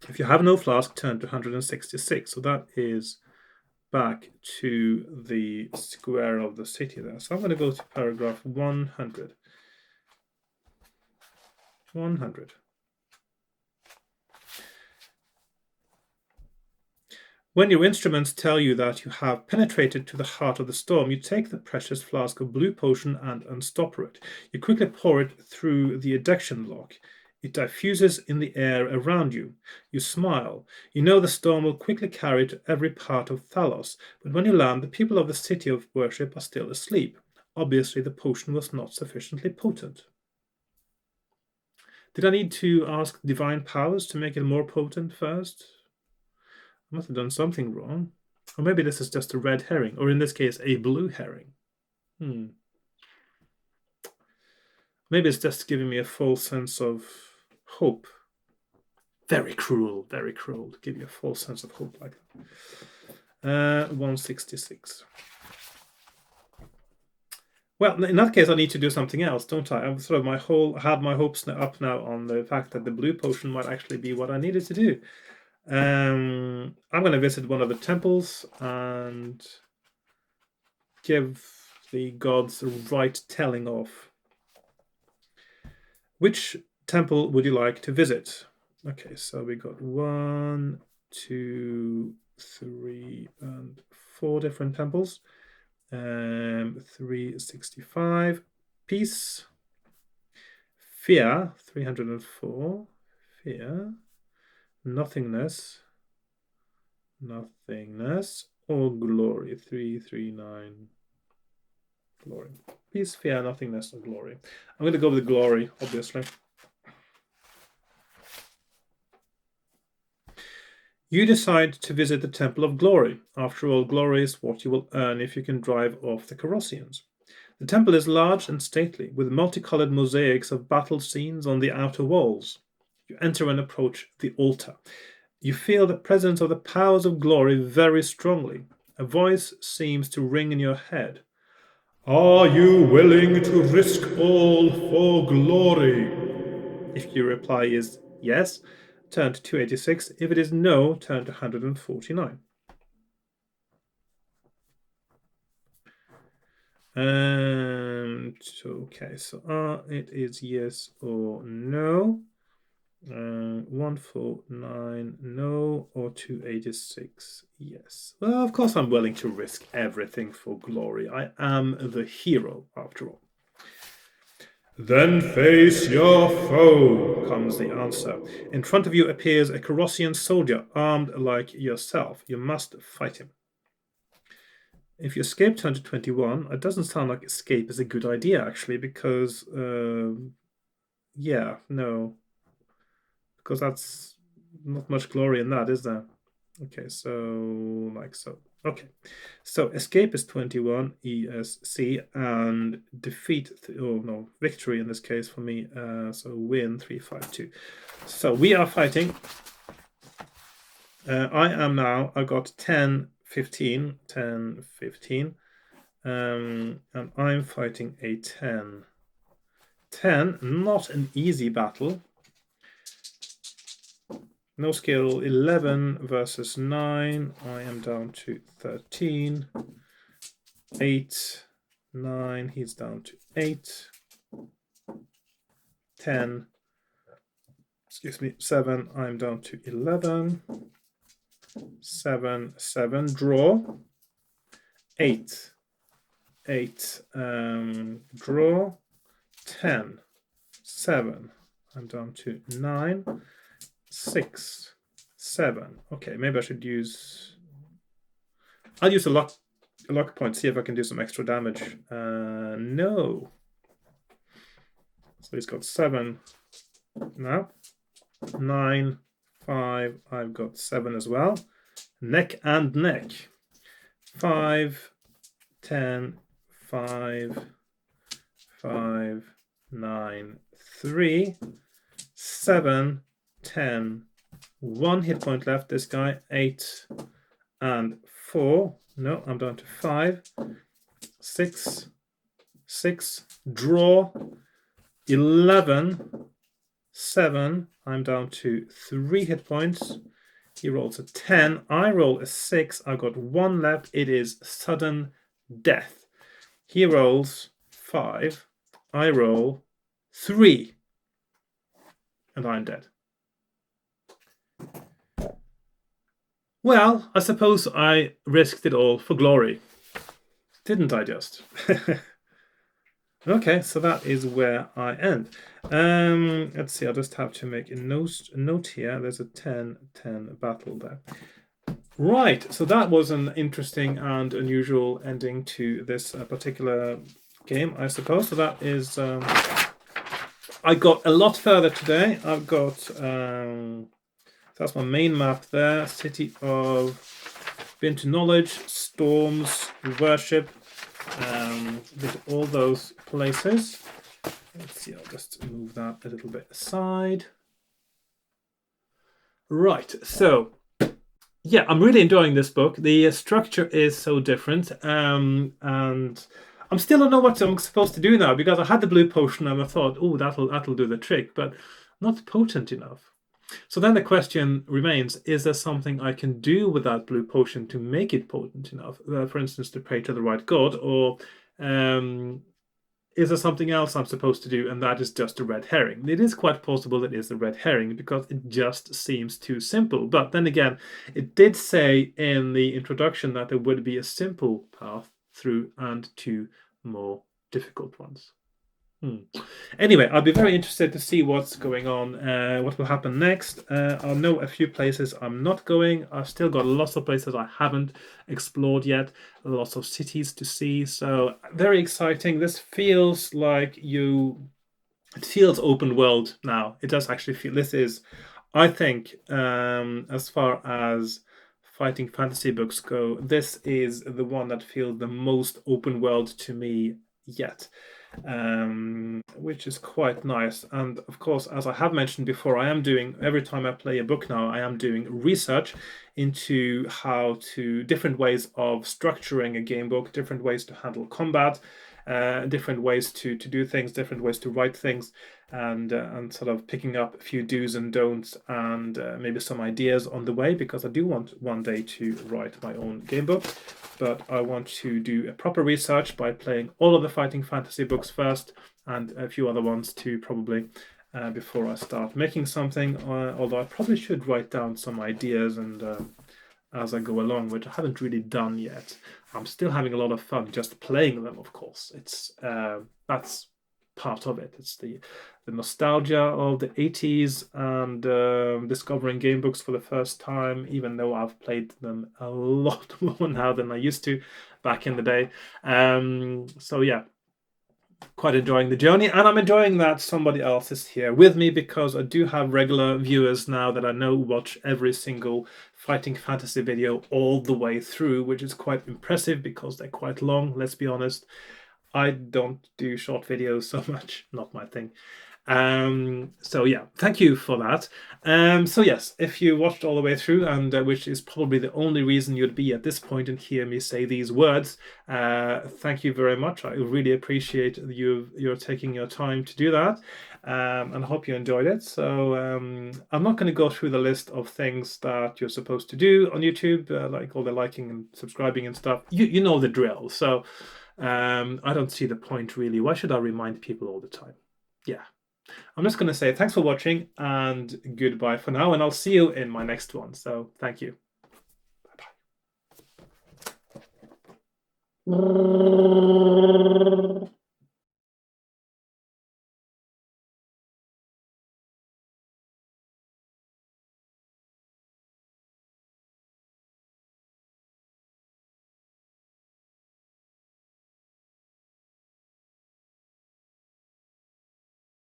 If you have no flask, turn to 166. So that is back to the square of the city there. So I'm going to go to paragraph 100. 100. When your instruments tell you that you have penetrated to the heart of the storm, you take the precious flask of Blue Potion and unstopper it. You quickly pour it through the ejection lock. It diffuses in the air around you. You smile. You know the storm will quickly carry to every part of Thalos, but when you land, the people of the city of worship are still asleep. Obviously, the potion was not sufficiently potent. Did I need to ask divine powers to make it more potent first? I must have done something wrong. Or maybe this is just a red herring, or in this case, a blue herring. Maybe it's just giving me a false sense of hope. Very cruel to give you a false sense of hope like that. 166. Well, in that case, I need to do something else, don't I? I've sort of had my hopes up now on the fact that the blue potion might actually be what I needed to do. I'm going to visit one of the temples and give the gods the right telling off. Which temple would you like to visit? Okay, so we got 1, 2, 3, and 4 different temples. 365. Peace. Fear, 304. Fear. Nothingness, or glory, 339. Glory. Peace, fear, nothingness, or glory. I'm going to go with glory, obviously. You decide to visit the Temple of Glory. After all, glory is what you will earn if you can drive off the Corossians. The temple is large and stately, with multicolored mosaics of battle scenes on the outer walls. You enter and approach the altar. You feel the presence of the powers of glory very strongly. A voice seems to ring in your head. Are you willing to risk all for glory? If your reply is yes, turn to 286. If it is no, turn to 149. Okay, so it is yes or no. 149 no, or 286 yes. Well, of course I'm willing to risk everything for glory. I am the hero, after all. Then face your foe, comes the answer. In front of you appears a Corossian soldier armed like yourself. You must fight him. If you escape, turn to 21. It doesn't sound like escape is a good idea, actually, because yeah, no, because that's not much glory in that, is there? Okay, so like so. Okay, so escape is 21 ESC, and defeat, victory in this case for me, so win 352. So we are fighting. I got 10, 15, 10, 15, and I'm fighting a 10. 10, not an easy battle. No skill, 11 versus 9. I am down to 13. 8, 9, he's down to 8. 10. excuse me, 7, I'm down to 11. 7, 7, draw. 8, 8, draw. 10, 7, I'm down to 9. 6, 7. Okay, maybe I should use... I'll use a luck point, see if I can do some extra damage. No. So he's got 7 now. 9, 5, I've got 7 as well. Neck and neck. 5, 10, 5, 5, 9, 3, 7, 10, 1 hit point left, this guy, 8 and 4. No, I'm down to 5, 6, 6, draw, 11, 7, I'm down to 3 hit points. He rolls a 10, I roll a 6, I've got 1 left, it is sudden death. He rolls 5, I roll 3, and I'm dead. Well, I suppose I risked it all for glory. Didn't I just? Okay, so that is where I end. Let's see, I'll just have to make a note here. There's a 10-10 battle there. Right, so that was an interesting and unusual ending to this particular game, I suppose. So that is... I got a lot further today. I've got... that's my main map there. City of Been to Knowledge, Storms, Worship. Did all those places. Let's see, I'll just move that a little bit aside. Right, so yeah, I'm really enjoying this book. The structure is so different, and I'm still don't know what I'm supposed to do now, because I had the blue potion and I thought, oh, that'll do the trick, but not potent enough. So then the question remains, is there something I can do with that blue potion to make it potent enough? For instance, to pray to the right god, or is there something else I'm supposed to do, and that is just a red herring? It is quite possible it is a red herring, because it just seems too simple. But then again, it did say in the introduction that there would be a simple path through and 2 more difficult ones. Anyway, I'll be very interested to see what's going on, what will happen next. I'll know a few places I'm not going. I've still got lots of places I haven't explored yet, lots of cities to see. So very exciting. This feels like it feels open world now. It does actually feel, this is, I think, as far as fighting fantasy books go, this is the one that feels the most open world to me yet. Which is quite nice. And of course, as I have mentioned before, I am doing, every time I play a book now, I am doing research into different ways of structuring a game book, different ways to handle combat, different ways to do things, different ways to write things, and sort of picking up a few do's and don'ts, and maybe some ideas on the way, because I do want one day to write my own game book. But I want to do a proper research by playing all of the fighting fantasy books first, and a few other ones too, probably, before I start making something. Although I probably should write down some ideas and as I go along, which I haven't really done yet. I'm still having a lot of fun just playing them, of course. It's that's part of it. It's the nostalgia of the 80s and discovering game books for the first time, even though I've played them a lot more now than I used to back in the day. So yeah, quite enjoying the journey, and I'm enjoying that somebody else is here with me, because I do have regular viewers now that I know watch every single fighting fantasy video all the way through, which is quite impressive because they're quite long, let's be honest. I don't do short videos so much, not my thing. So yeah, thank you for that. So yes, if you watched all the way through, and which is probably the only reason you'd be at this point and hear me say these words, thank you very much. I really appreciate you're taking your time to do that, and I hope you enjoyed it. So I'm not going to go through the list of things that you're supposed to do on YouTube, like all the liking and subscribing and stuff. You know the drill. So I don't see the point really. Why should I remind people all the time? Yeah. I'm just going to say thanks for watching and goodbye for now, and I'll see you in my next one. So thank you. Bye bye.